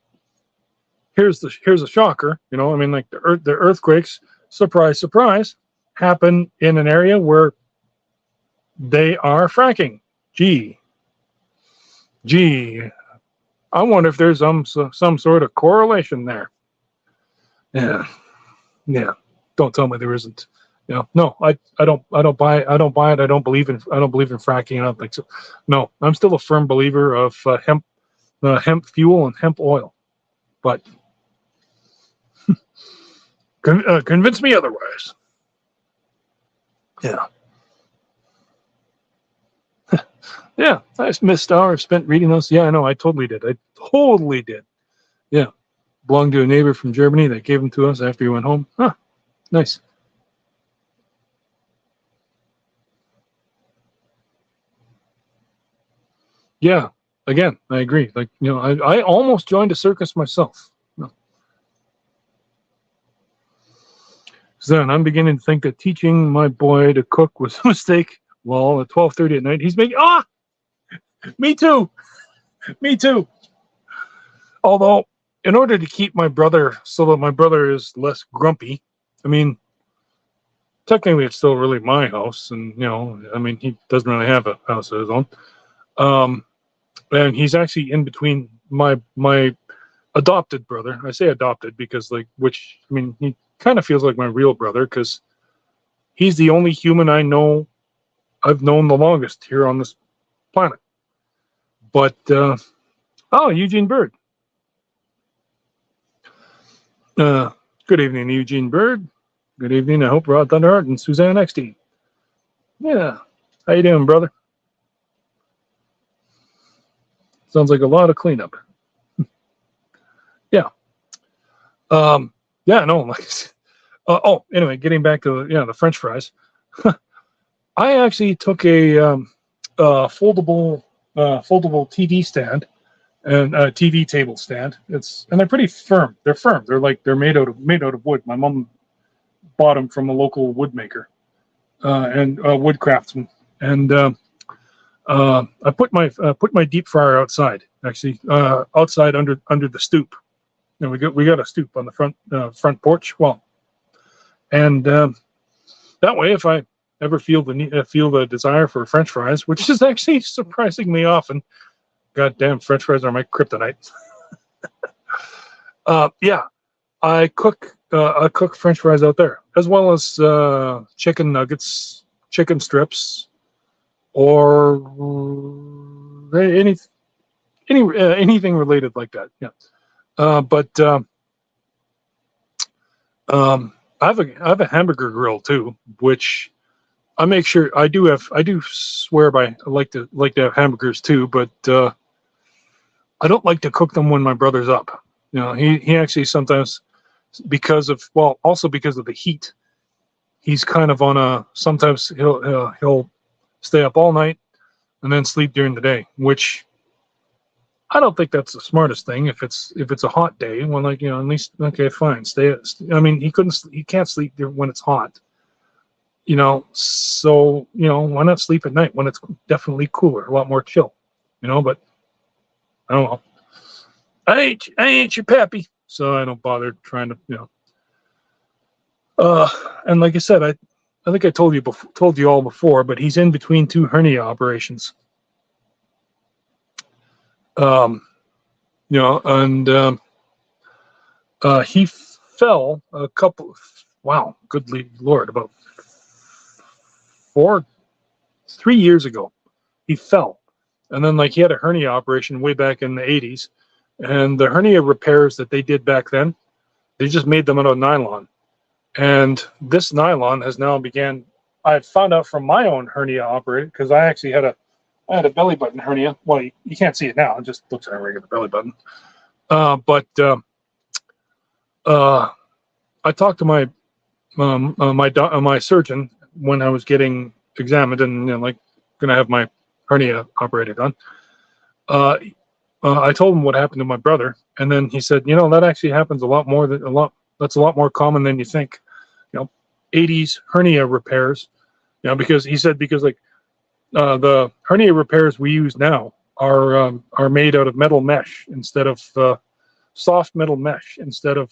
here's a shocker. You know, I mean, like the earthquakes, surprise, surprise, happen in an area where they are fracking. Gee, I wonder if there's some sort of correlation there. Yeah, yeah. Don't tell me there isn't. You know, no, I don't buy it. I don't believe in fracking. I don't think so. No, I'm still a firm believer of hemp fuel and hemp oil. But convince me otherwise. Yeah. Yeah, I missed hours spent reading those. Yeah, I know. I totally did. Yeah. Belonged to a neighbor from Germany that gave them to us after he went home. Huh. Nice. Yeah. Again, I agree. Like, you know, I almost joined a circus myself. No. So then I'm beginning to think that teaching my boy to cook was a mistake. Well, at 12:30 at night, he's making me too. Me too. Although, in order to keep my brother so that my brother is less grumpy, I mean, technically it's still really my house, and you know, I mean, he doesn't really have a house of his own. Um, and he's actually in between my adopted brother. I say adopted because which I mean, he kind of feels like my real brother because he's the only human I've known the longest here on this planet. But Eugene Bird. Uh, Good evening, Eugene Bird. Good evening. I hope Rod Thunderheart and Suzanne XD. Yeah. How you doing, brother? Sounds like a lot of cleanup. Yeah. Yeah, no, like anyway, getting back to the French fries. I actually took a foldable TV stand and a TV table stand. And they're pretty firm. They're firm. They're made out of wood. My mom bought them from a local wood maker and wood craftsman. And I put my deep fryer outside, actually, outside under the stoop. You know, we got a stoop on the front porch. Well, and that way, if I ever feel the desire for French fries, which is actually surprisingly often, goddamn French fries are my kryptonite. Yeah, I cook French fries out there, as well as chicken nuggets, chicken strips, or anything related like that. Yeah, but I have a hamburger grill too, which I make sure I do swear by. I like to have hamburgers too, but I don't like to cook them when my brother's up. You know, he actually sometimes, also because of the heat, he's kind of on sometimes he'll stay up all night and then sleep during the day, which I don't think that's the smartest thing. If it's a hot day, well, like, you know, at least, okay, fine, stay. I mean, he can't sleep when it's hot, you know. So, you know, why not sleep at night when it's definitely cooler, a lot more chill, you know. But I don't know. I ain't your pappy, so I don't bother trying to, and like I said, I think I told you all before, but he's in between two hernia operations. Um, and he fell a couple. Wow, good Lord, about 3 years ago, he fell, and then like he had a hernia operation way back in the '80s, and the hernia repairs that they did back then, they just made them out of nylon. And this nylon has now began. I found out from my own hernia operator, because I actually had a belly button hernia. Well, you can't see it now; it just looks like a regular belly button. But I talked to my surgeon when I was getting examined and like gonna have my hernia operated on. I told him what happened to my brother, and then he said, that actually happens a lot more than a lot. That's a lot more common than you think. 80s hernia repairs. Because he said like the hernia repairs we use now are made out of metal mesh instead of soft metal mesh instead of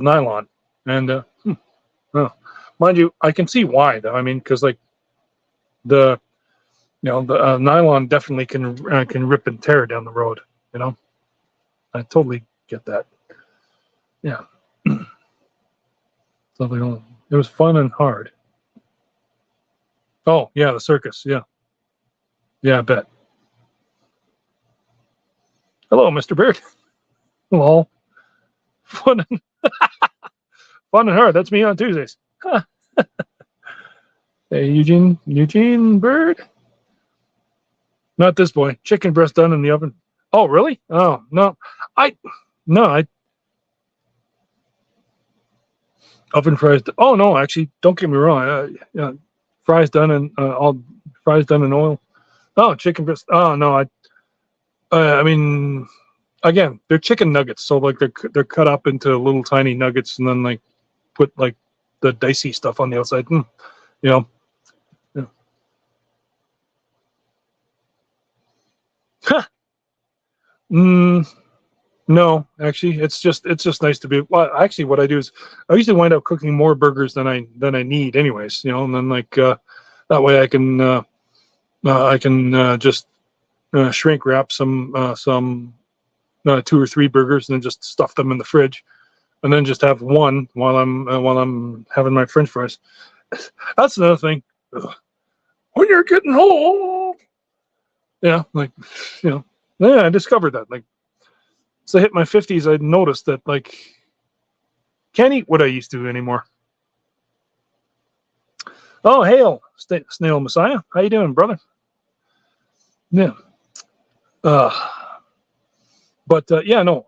nylon. And mind you, I can see why though. I mean, because like the nylon definitely can rip and tear down the road. I totally get that. Yeah. Something. It was fun and hard. Oh yeah, the circus. Yeah. Yeah, I bet. Hello, Mr. Beard. Hello. Fun and hard. That's me on Tuesdays. Huh. Hey, Eugene Bird. Not this boy. Chicken breast done in the oven. Oh, really? Oh no, I oven fries. Oh no, actually, don't get me wrong. Fries done in all fries done in oil. Oh, chicken breast. Oh no, I mean, again, they're chicken nuggets, so like they're cut up into little tiny nuggets, and then like put like the dicey stuff on the outside. Yeah. No, actually, it's just nice to be. Well, actually, what I do is I usually wind up cooking more burgers than I need, anyways. And then like that way I can just shrink wrap some 2 or 3 burgers and then just stuff them in the fridge, and then just have one while I'm having my French fries. That's another thing. Ugh. When you're getting old, yeah, like yeah, I discovered that like. So I hit my 50s, I noticed that like can't eat what I used to anymore. Oh, hail, Snail Messiah. How you doing, brother? Yeah. But yeah, no.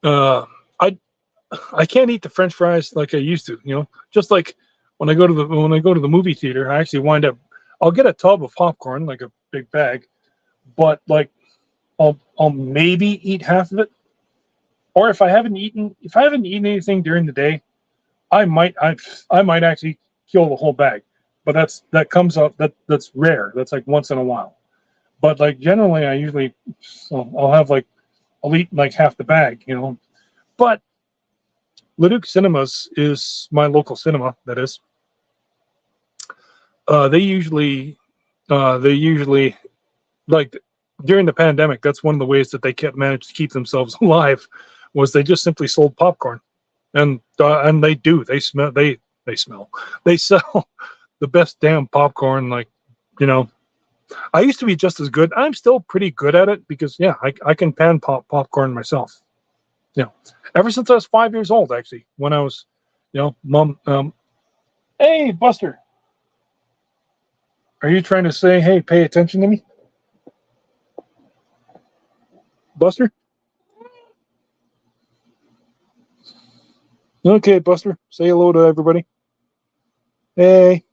I can't eat the French fries like I used to. Just like when I go to the movie theater, I actually wind up. I'll get a tub of popcorn, like a big bag, but like I'll maybe eat half of it. Or if I haven't eaten anything during the day, I might actually kill the whole bag. But that's rare. That's like once in a while. But like generally, I usually I'll eat like half the bag. But Leduc Cinemas is my local cinema. That is. They usually like during the pandemic. That's one of the ways that they managed to keep themselves alive, was they just simply sold popcorn, and they sell the best damn popcorn. Like, I used to be just as good. I'm still pretty good at it because yeah, I can pan popcorn myself. Ever since I was 5 years old, actually, when I was, mom. Hey, Buster, are you trying to say, hey, pay attention to me, Buster? Okay, Buster, say hello to everybody. Hey.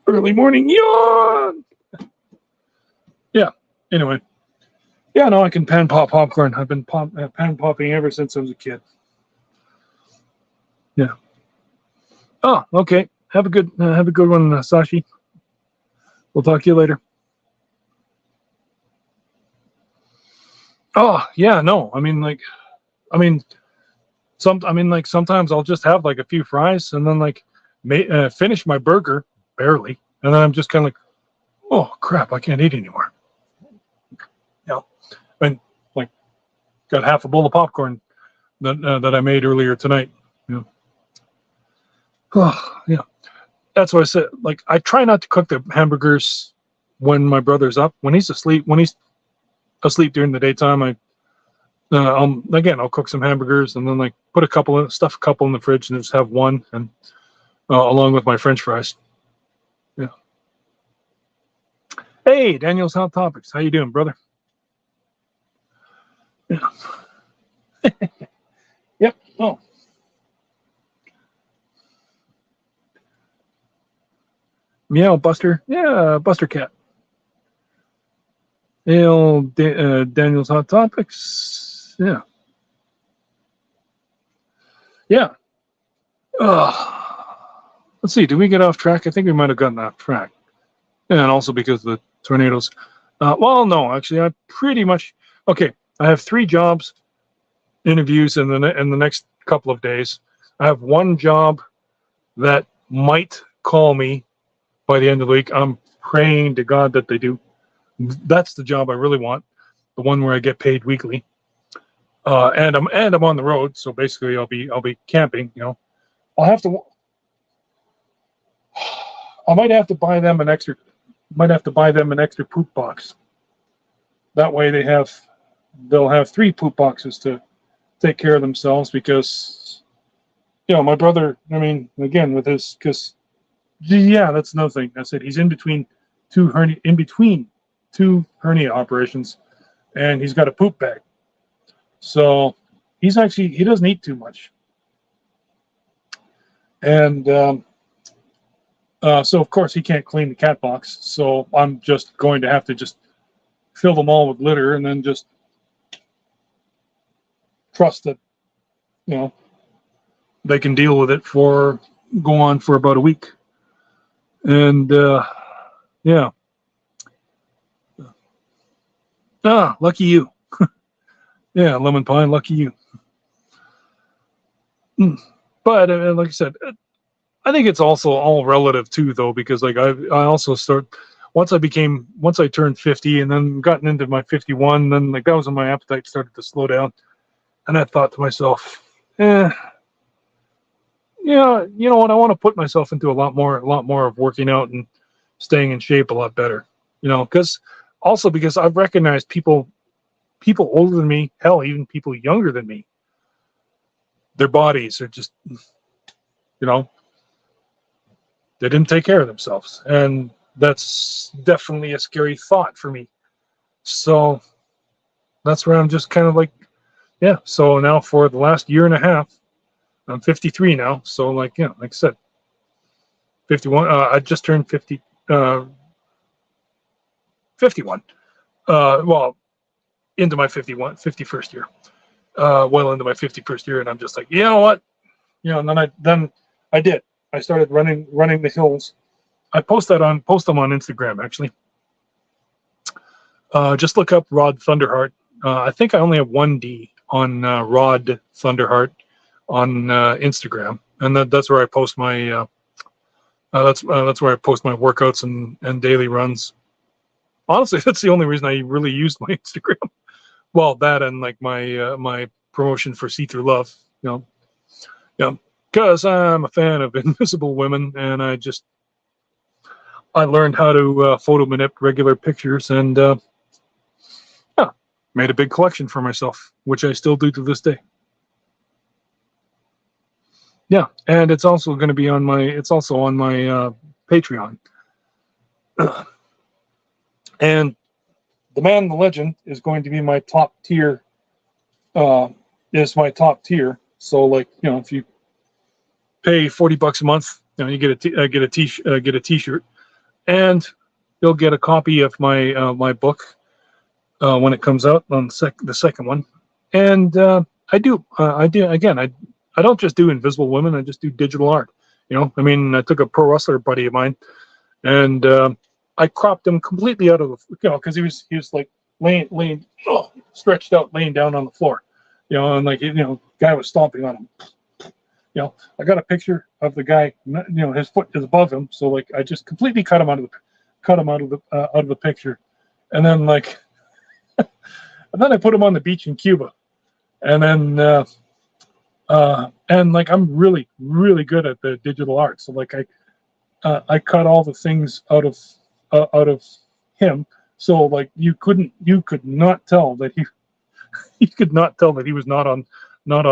Early morning yawn. Yeah. Anyway. Yeah, no, I can pan pop popcorn. I've been pan popping ever since I was a kid. Yeah. Oh, okay. Have a good one, Sashi. We'll talk to you later. Oh, yeah, no. Sometimes I'll just have like a few fries and then like finish my burger barely, and then I'm just kind of like, oh crap, I can't eat anymore. Yeah, I mean, like got half a bowl of popcorn that I made earlier tonight. Yeah. Oh, yeah. That's what I said. Like I try not to cook the hamburgers when my brother's up. When he's asleep, during the daytime, I'll cook some hamburgers and then like put a couple in the fridge and just have one, and along with my French fries. Yeah. Hey, Daniel's Hot Topics. How you doing, brother? Yeah. Yep. Oh. Meow, Buster. Yeah, Buster Cat. Daniel's Hot Topics. Yeah. Yeah. Let's see. Did we get off track? I think we might have gotten off track. And also because of the tornadoes. Well, no, actually, I pretty much. Okay, I have 3 jobs interviews in the next couple of days. I have one job that might call me by the end of the week. I'm praying to God that they do. That's the job I really want, the one where I get paid weekly. And I'm on the road, so basically I'll be camping. I'll have to. I might have to buy them an extra. Might have to buy them an extra poop box. That way they'll have 3 poop boxes to take care of themselves, because my brother, again with his, because that's another thing. I said he's in between two hernia operations, and he's got a poop bag, so he doesn't eat too much, and so of course he can't clean the cat box, so I'm just going to have to just fill them all with litter and then just trust that they can deal with it go on for about a week. And yeah. Lucky you. Yeah, lemon pie, lucky you. But like I said, I think it's also all relative too, though, because like I also once I turned 50 and then gotten into my 51, then like that was when my appetite started to slow down, and I thought to myself, yeah, you know what, I want to put myself into a lot more of working out and staying in shape a lot better, because I've recognized people older than me, hell, even people younger than me, their bodies are just, they didn't take care of themselves, and that's definitely a scary thought for me. So that's where I'm just kind of like, yeah. So now for the last year and a half, I'm 53 now. So like I said, 51. I just turned 50. 51. Well, into my 51st year. Well into my 51st year, and I'm just like, you know what, and then I did. I started running the hills. I post them on Instagram, actually. Just look up Rod Thunderheart. I think I only have 1 D on Rod Thunderheart on Instagram, and that's where I post my that's where I post my workouts and daily runs. Honestly, that's the only reason I really used my Instagram. Well, that and like my promotion for See Through Love, because I'm a fan of Invisible Women, and I learned how to photo manipulate regular pictures, and made a big collection for myself, which I still do to this day. Yeah, and it's also going to be on my Patreon. And the man, the legend, is going to be my top tier. Is my top tier. So like if you pay $40 a month, you get a t-shirt, and you'll get a copy of my my book when it comes out on the second one. And I do again. I don't just do invisible women. I just do digital art. I mean, I took a pro wrestler buddy of mine, and I cropped him completely out of the, because he was like laying stretched out, laying down on the floor, and like guy was stomping on him. I got a picture of the guy. His foot is above him, so like I just completely cut him out of the picture, and then like, and then I put him on the beach in Cuba, and then and like I'm really really good at the digital art, so like I cut all the things out of him, so like you could not tell that you could not tell that he was not on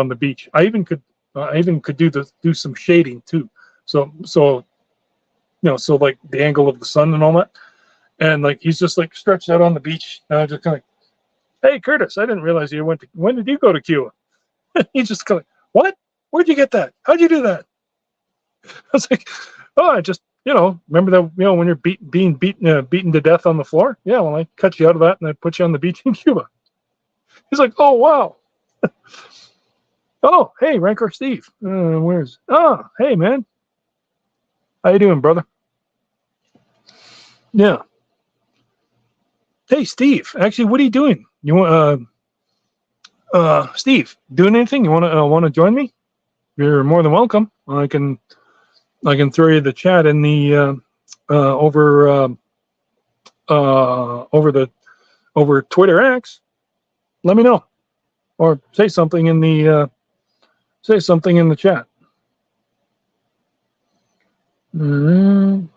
the beach. I even could do some shading too. So so like the angle of the sun and all that, and like he's just like stretched out on the beach, just kind of, hey Curtis, I didn't realize you went to. When did you go to Cuba? He's just kind of, what? Where'd you get that? How'd you do that? I was like, oh, I just remember that when you're being beaten to death on the floor. Yeah, well, I cut you out of that and I put you on the beach in Cuba. He's like, oh wow. Oh, hey, Rancor Steve. Hey, man. How you doing, brother? Yeah. Hey, Steve. Actually, what are you doing? You want, Steve, doing anything? You want to join me? You're more than welcome. I can throw you the chat in the over Twitter X. Let me know, or say something in the chat. No,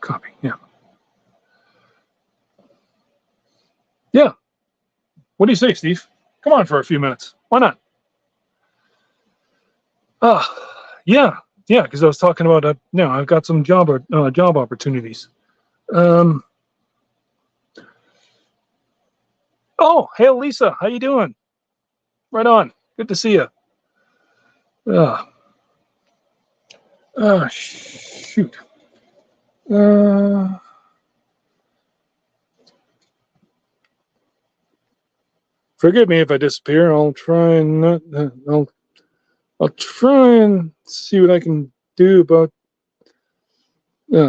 copy. Yeah. Yeah. What do you say, Steve? Come on for a few minutes. Why not? Yeah, because I was talking about I've got some job opportunities. Oh, hey Lisa, how you doing? Right on. Good to see you. Shoot. Forgive me if I disappear. I'll try and not. I'll try and see what I can do about.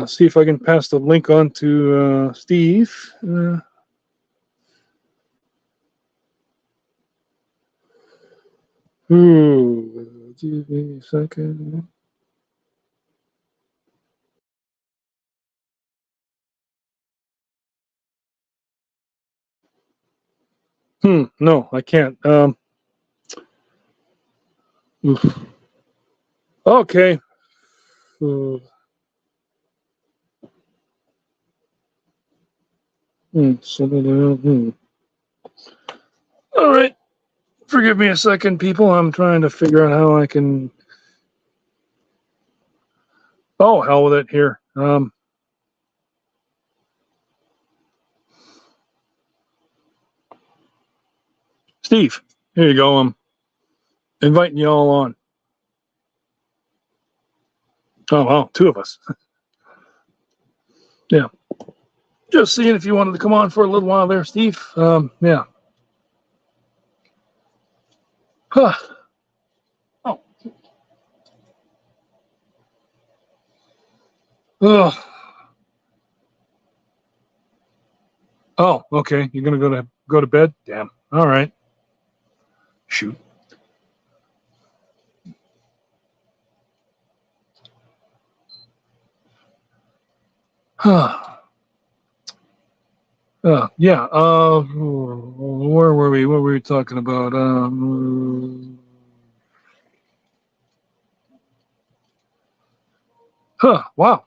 See if I can pass the link on to Steve. Give me a second. No, I can't. Okay. All right. Forgive me a second, people. I'm trying to figure out how I can. Oh, hell with it here. Steve, here you go. I'm inviting you all on. Oh, wow, two of us. Yeah. Just seeing if you wanted to come on for a little while there, Steve. Yeah. Huh. Oh. Ugh. Oh, okay. You're gonna go to bed? Damn. All right. Shoot. Huh. Yeah. Where were we? What were we talking about? Wow.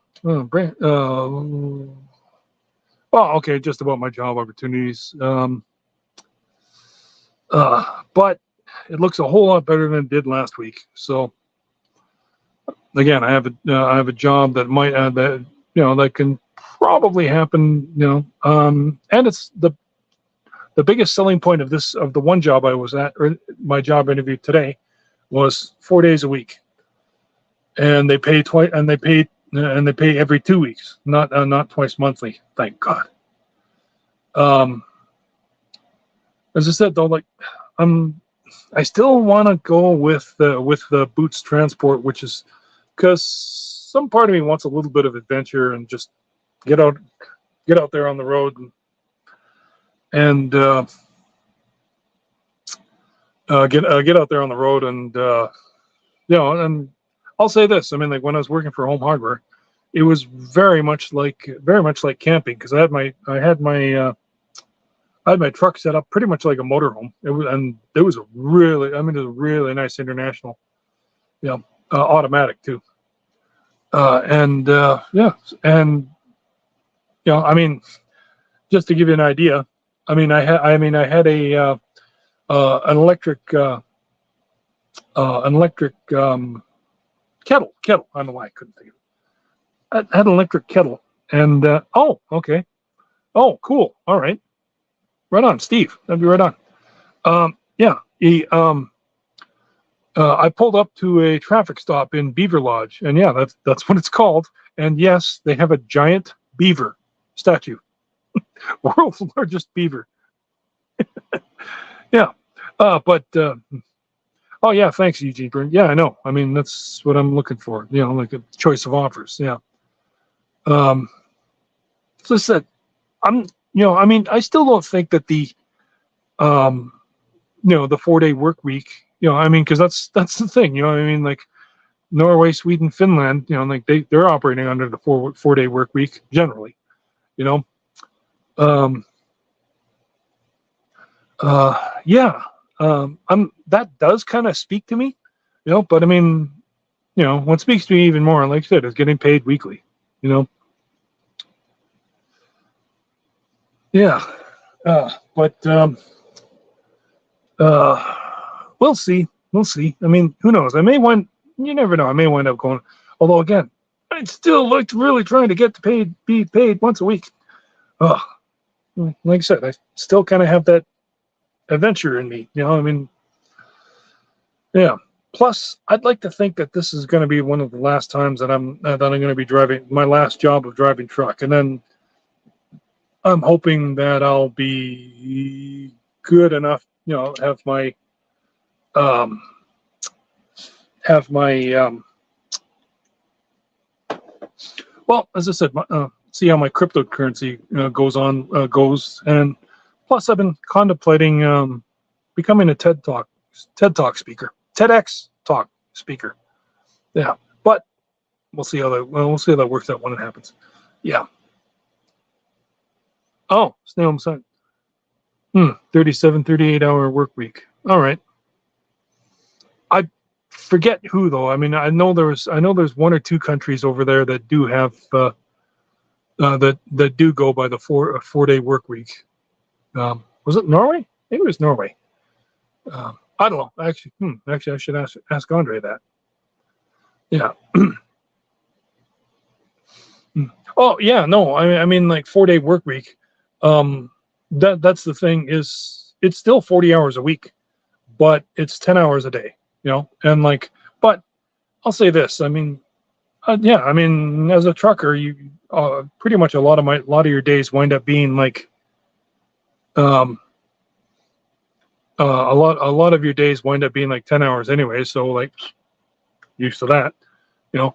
Oh, okay. Just about my job opportunities. But it looks a whole lot better than it did last week. So again, I have a job that might that that can probably happen. And it's the biggest selling point of the one job I was at, or my job interview today, was 4 days a week, and they pay twice, and they pay every 2 weeks, not twice monthly. Thank God. As I said though, like I'm I still want to go with the Boots Transport, which is because some part of me wants a little bit of adventure and just get out there on the road and get out there on the road and and I'll say this. I mean, like when I was working for Home Hardware, it was very much like camping because I had my truck set up pretty much like a motorhome. It was a really nice International, automatic too. And I mean, just to give you an idea, I had a an electric kettle. I don't know why I couldn't think of it. I had an electric kettle, and okay, oh, cool, all right, right on, Steve. That'd be right on. I pulled up to a traffic stop in Beaver Lodge, and yeah, that's what it's called. And yes, they have a giant beaver statue, world's largest beaver. Yeah, oh yeah, thanks, Eugene Byrne. Yeah, I know. I mean, that's what I'm looking for. Like a choice of offers. Yeah. So I said, I still don't think that the 4-day work week. Because that's the thing. Like Norway, Sweden, Finland. Like they're operating under the 4-day work week generally. That does kind of speak to me, but I mean, what speaks to me even more, like I said, is getting paid weekly, yeah. But we'll see. I mean, who knows? You never know. I may wind up going, although again, I'd still like to really trying to get to be paid once a week. Like I said, I still kind of have that adventure in me, yeah. Plus, I'd like to think that this is going to be one of the last times that I'm going to be driving my last job of driving truck, and then I'm hoping that I'll be good enough, have my well, as I said, see how my cryptocurrency goes, and plus I've been contemplating becoming a TED Talk speaker, TEDx talk speaker. Yeah, but we'll see how that works out when it happens. Yeah. Oh, stay home side. 37, 38-hour work week. All right. I forget who though. I mean, I know there's 1 or 2 countries over there that do have that do go by the 4-day work week. Was it Norway? Maybe it was Norway. I don't know. Actually, I should ask Andre that. Yeah. Oh yeah, no. I mean, like 4-day work week. That's the thing, is it's still 40 hours a week, but it's 10 hours a day. And like, but I'll say this. I mean, as a trucker, you pretty much a lot of your days wind up being like a lot of your days wind up being like 10 hours anyway, so like used to that,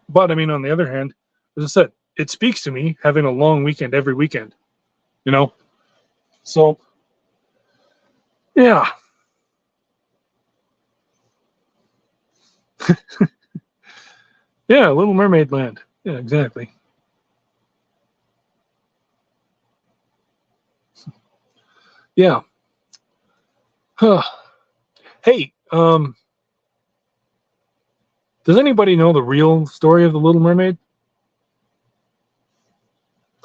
but I mean, on the other hand, as I said, it speaks to me having a long weekend every weekend, so yeah. Yeah, Little Mermaid land. Yeah, exactly. Yeah. Hey, does anybody know the real story of the Little Mermaid?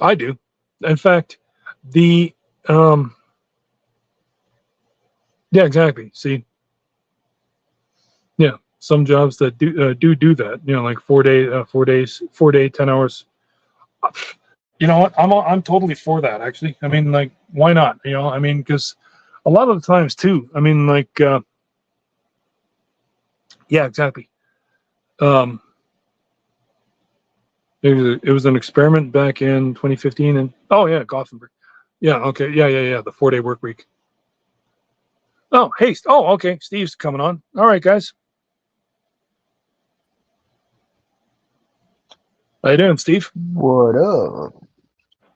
I do. In fact, the yeah, exactly. See, yeah, some jobs that do that. Like 4 day, 10 hours. You know what? I'm totally for that. Actually, I mean, like, why not? I mean, because a lot of the times too. I mean, like, yeah, exactly. It was an experiment back in 2015, and oh yeah, Gothenburg. Yeah, okay, yeah. The 4-day work week. Oh, hey. Oh, okay. Steve's coming on. All right, guys. How you doing, Steve? What up?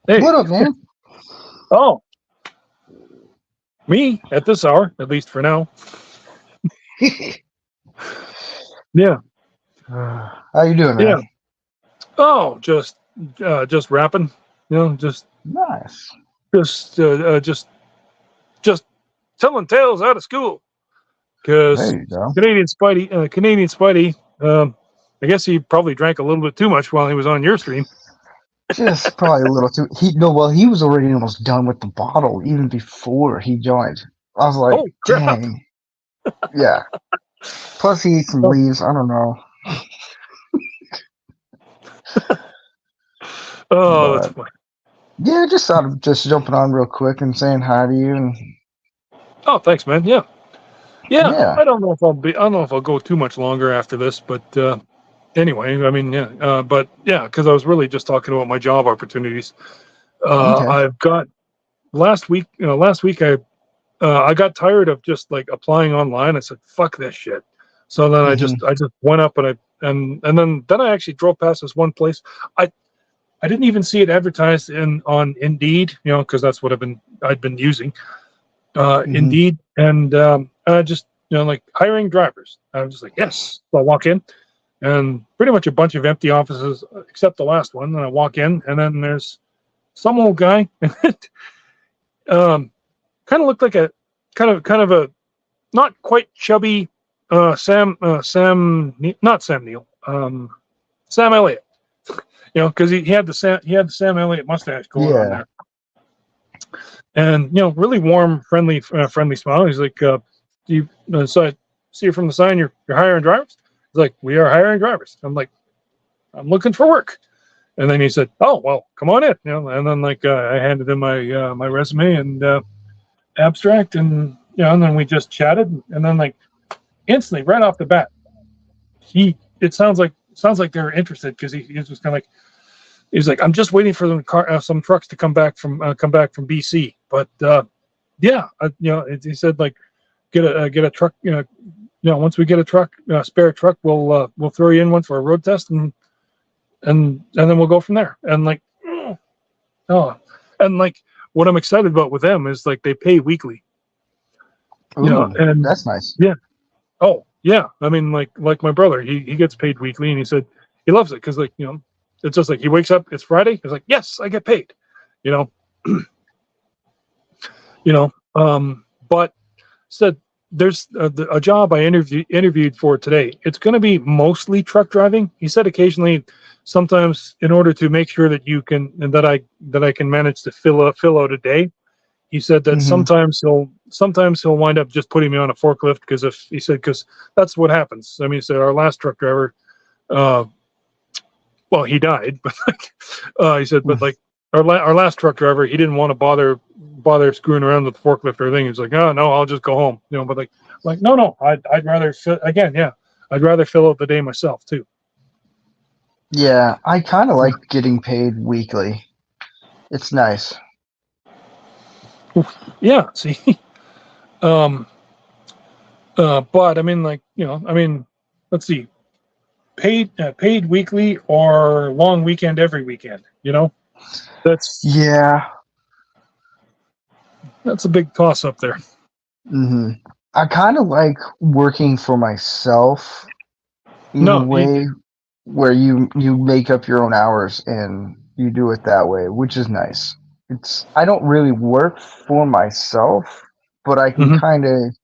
Hey. What up, man? Oh, me at this hour, at least for now. Yeah. How you doing, man? Yeah. Oh, just rapping. Just Nice. just uh, uh, just just telling tales out of school because There you go. Canadian Spidey. I guess he probably drank a little bit too much while he was on your stream. Just probably a little too. He no, well, he was already almost done with the bottle even before he joined. I was like, Oh crap! dang. Yeah. Plus, he ate some Oh, leaves. I don't know, oh, that's but funny. yeah, just thought of just jumping on real quick and saying hi to you. And Oh, thanks, man. Yeah, yeah. yeah. I don't know if I'll go too much longer after this, but anyway, I mean, yeah. But yeah, because I was really just talking about my job opportunities. Okay. I've got last week. Last week I got tired of just like applying online. I said, "Fuck this shit." So then Hmm. I just went up and then I actually drove past this one place. I I didn't even see it advertised in on Indeed, because that's what I'd been using, Hmm. Indeed, and just like hiring drivers. I was just like, yes. So I walk in, and pretty much a bunch of empty offices except the last one. And I walk in, and then there's some old guy, um, kind of looked like a kind of a not quite chubby not Sam Neill, Sam Elliott. Because he had the Sam Elliott mustache going on Yeah. there, and really warm, friendly smile. He's like, "You?" So I see from the sign, you're hiring drivers. He's like, "We are hiring drivers." I'm like, "I'm looking for work." And then he said, "Oh well, come on in." And then like I handed him my resume and abstract, and and then we just chatted, and then like instantly, right off the bat, he it sounds like they're interested because he was just kind of like he's like, I'm just waiting for some trucks to come back from BC, but yeah, he said like get a truck, once we get a truck, spare truck, we'll throw you in one for a road test, and then we'll go from there. And like, oh, and like what I'm excited about with them is like they pay weekly, Ooh, and that's nice. yeah. Oh, yeah. I mean, like my brother, he gets paid weekly, and he said he loves it because like it's just like he wakes up, it's Friday, he's like, yes, I get paid, you know, but said there's a job I interviewed for today. It's going to be mostly truck driving. He said occasionally, sometimes in order to make sure that you can and that I can manage to fill out a day. He said that Hmm. sometimes he'll wind up just putting me on a forklift because that's what happens. I mean, he said our last truck driver, uh, well, he died, but like, he said, but like our last truck driver, he didn't want to bother screwing around with the forklift or anything. He's like, oh no, I'll just go home, But like no, I'd rather again, yeah, I'd rather fill out the day myself too. Yeah, I kind of like getting paid weekly. It's nice. Yeah, see, um, but I mean, like let's see, paid weekly or long weekend every weekend. That's Yeah. that's a big toss up there. Hmm. I kind of like working for myself in a No, way where you make up your own hours and you do it that way, which is nice. It's I don't really work for myself, but I can mhm, kind of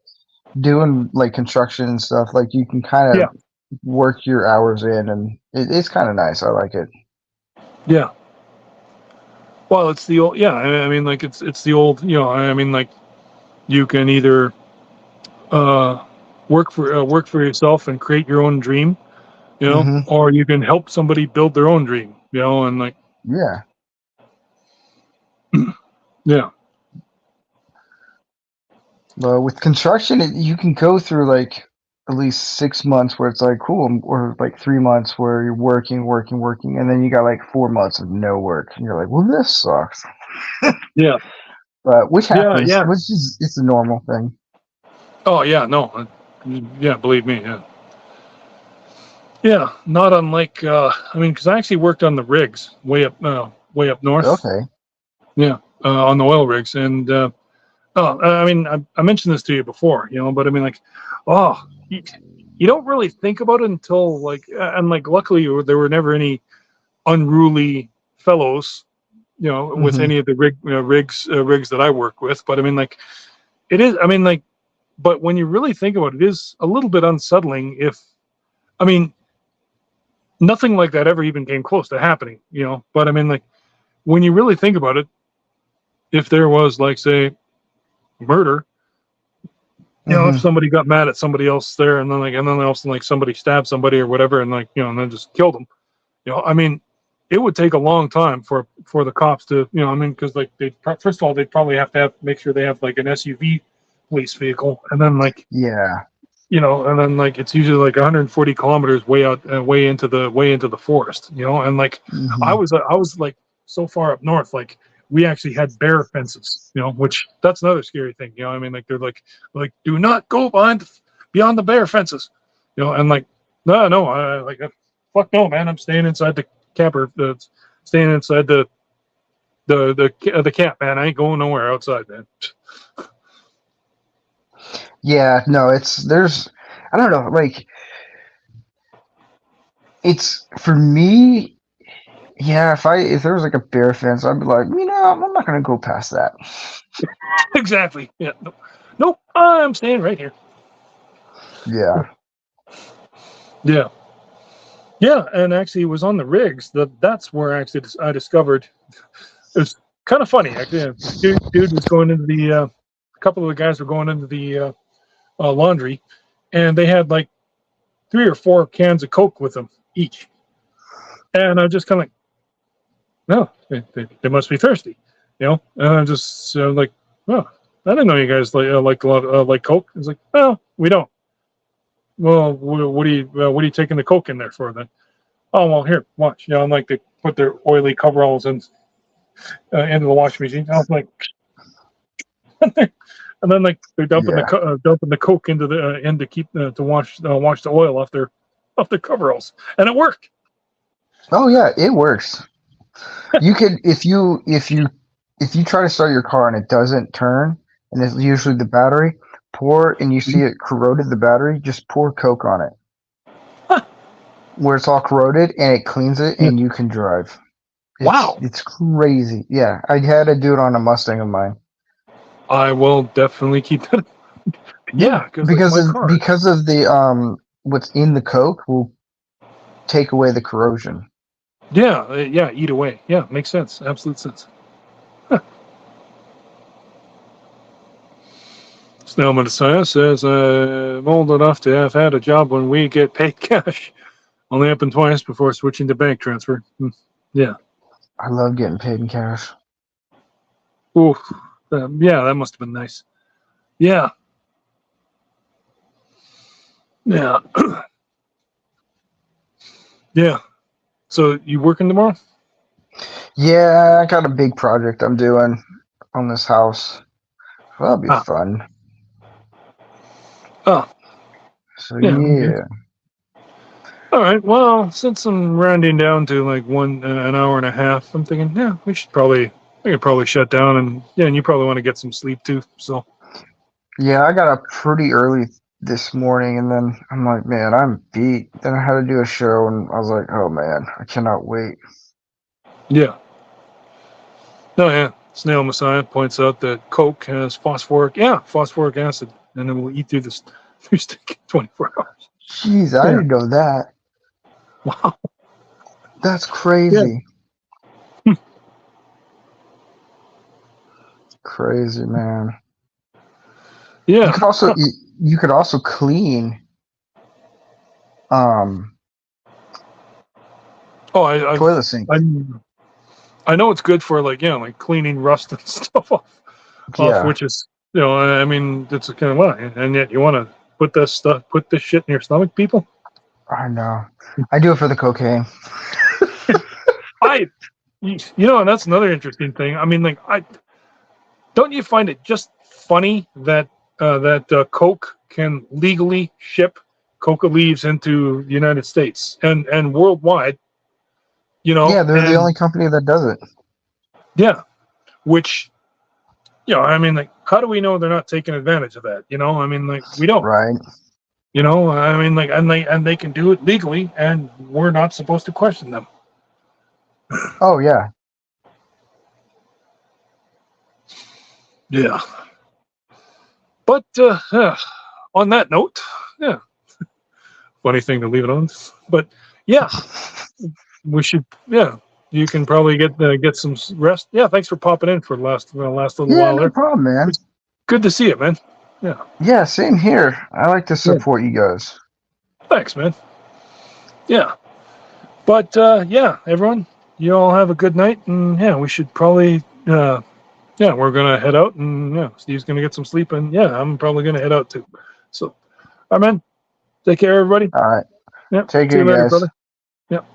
doing like construction and stuff. Like you can kind yeah, of work your hours in, and it's kind of nice. I like it. yeah. Well, it's the old, yeah. I mean, like it's the old, I mean, like you can either uh, work for yourself and create your own dream, Hmm. or you can help somebody build their own dream, and like Yeah. yeah, But with construction, you can go through like at least 6 months where it's like cool, or like 3 months where you're working, working, working, and then you got like 4 months of no work, and you're like, well, this sucks. yeah, But which yeah, happens, yeah, which is it's a normal thing. Oh yeah, no, yeah, believe me, yeah, yeah. Not unlike, I mean, because I actually worked on the rigs way up north. Okay. Yeah, on the oil rigs, and oh, I mean, I mentioned this to you before, but I mean, like, oh, you don't really think about it until like, and like, luckily there were never any unruly fellows, with Mm-hmm. any of the rigs that I work with. But I mean, like, it is. I mean, like, but when you really think about it, it is a little bit unsettling. I mean, nothing like that ever even came close to happening, But I mean, like, when you really think about it, if there was, like, say, murder, if Mm-hmm. somebody got mad at somebody else there, and then else, like, somebody stabbed somebody or whatever, and, like, and then just killed them, I mean, it would take a long time for the cops to, I mean, because, like, they first of all, they'd probably have to make sure they have, like, an SUV police vehicle, and then, like, Yeah. and then, like, it's usually like 140 kilometers way out, way into the forest, and, like, Mm-hmm. I was like so far up north, like, we actually had bear fences, which that's another scary thing, I mean, like, they're like, do not go beyond the bear fences, and, like, no, I like, fuck no, man, I'm staying inside the camper, staying inside the camp, man. I ain't going nowhere outside, man. Yeah. No, there's, I don't know, like, it's for me. Yeah, if there was like a bear fence, I'd be like, I'm not gonna go past that. Exactly. Yeah. Nope. I'm staying right here. Yeah. Yeah. Yeah. And actually, it was on the rigs that's where actually I discovered it was kind of funny. Actually, dude was going into a couple of the guys were going into the laundry, and they had like 3 or 4 cans of Coke with them each, and I was just kind of like, no, they must be thirsty, And I'm just like, oh, I didn't know you guys like a lot like Coke. It's like, well, we don't. Well, what are you taking the Coke in there for then? Oh well, here, watch. I'm like, they put their oily coveralls into the washing machine. I was like, and then, like, they're Yeah. dumping the Coke into the in to keep to wash the oil off their coveralls, and it worked. Oh yeah, it works. You could if you try to start your car and it doesn't turn, and it's usually the battery, and you see it corroded the battery, just pour Coke on it. Huh. Where it's all corroded and it cleans it Yeah. and you can drive. It's Wow. it's crazy. Yeah, I had to do it on a Mustang of mine. I will definitely keep that. Yeah, Yeah, because, like, my car. because of the what's in the Coke will take away the corrosion. Yeah, yeah, eat away. Yeah, makes sense. Absolute sense. Snail Messiah says, I'm old enough to have had a job when we get paid cash. Only happened twice before switching to bank transfer. Yeah. I love getting paid in cash. Ooh. Yeah, that must have been nice. Yeah. Yeah. Yeah. So you working tomorrow? Yeah, I got a big project I'm doing on this house. That'll be Ah. fun. Oh. So Yeah. Okay. yeah. All right. Well, since I'm rounding down to like an hour and a half, I'm thinking, yeah, we could probably shut down, and you probably want to get some sleep too. So. Yeah, I got up pretty early this morning and then I'm like, man, I'm beat. Then I had to do a show and I was like, oh man, I cannot wait. Yeah. No, yeah. Snail Messiah points out that Coke has phosphoric acid, and it will eat through this through stick in 24 hours. Jeez, I Yeah. didn't know that. Wow. That's Yeah. crazy. Crazy, man. You Yeah. could also you could also clean um Oh, toilet sinks. I know it's good for, like, like cleaning rust and stuff off, Yeah, which is, I mean, it's a kind of well, and yet you want to put this shit in your stomach, people. I know. I do it for the cocaine. I, and that's another interesting thing. I mean, like, don't you find it just funny that that Coke can legally ship coca leaves into the United States and worldwide. Yeah, they're the And only company that does it. yeah, which I mean, like, how do we know they're not taking advantage of that? I mean, like, we don't. Right. I mean, like, and they can do it legally, and we're not supposed to question them. Oh yeah. Yeah. But on that note, yeah, funny thing to leave it on. But yeah, we should. Yeah, you can probably get some rest. Yeah, thanks for popping in for the last little Yeah, while no there. problem, man. It's good to see you, man. Yeah. Yeah, same here. I like to Yeah. support you guys. Thanks, man. Yeah. But yeah, everyone, you all have a good night, and yeah, we should probably yeah, we're gonna head out, and yeah, Steve's gonna get some sleep, and yeah, I'm probably gonna head out too. So, all right, man. Take care, everybody. All right. Yep. Take See care, you later, guys. brother. Yep.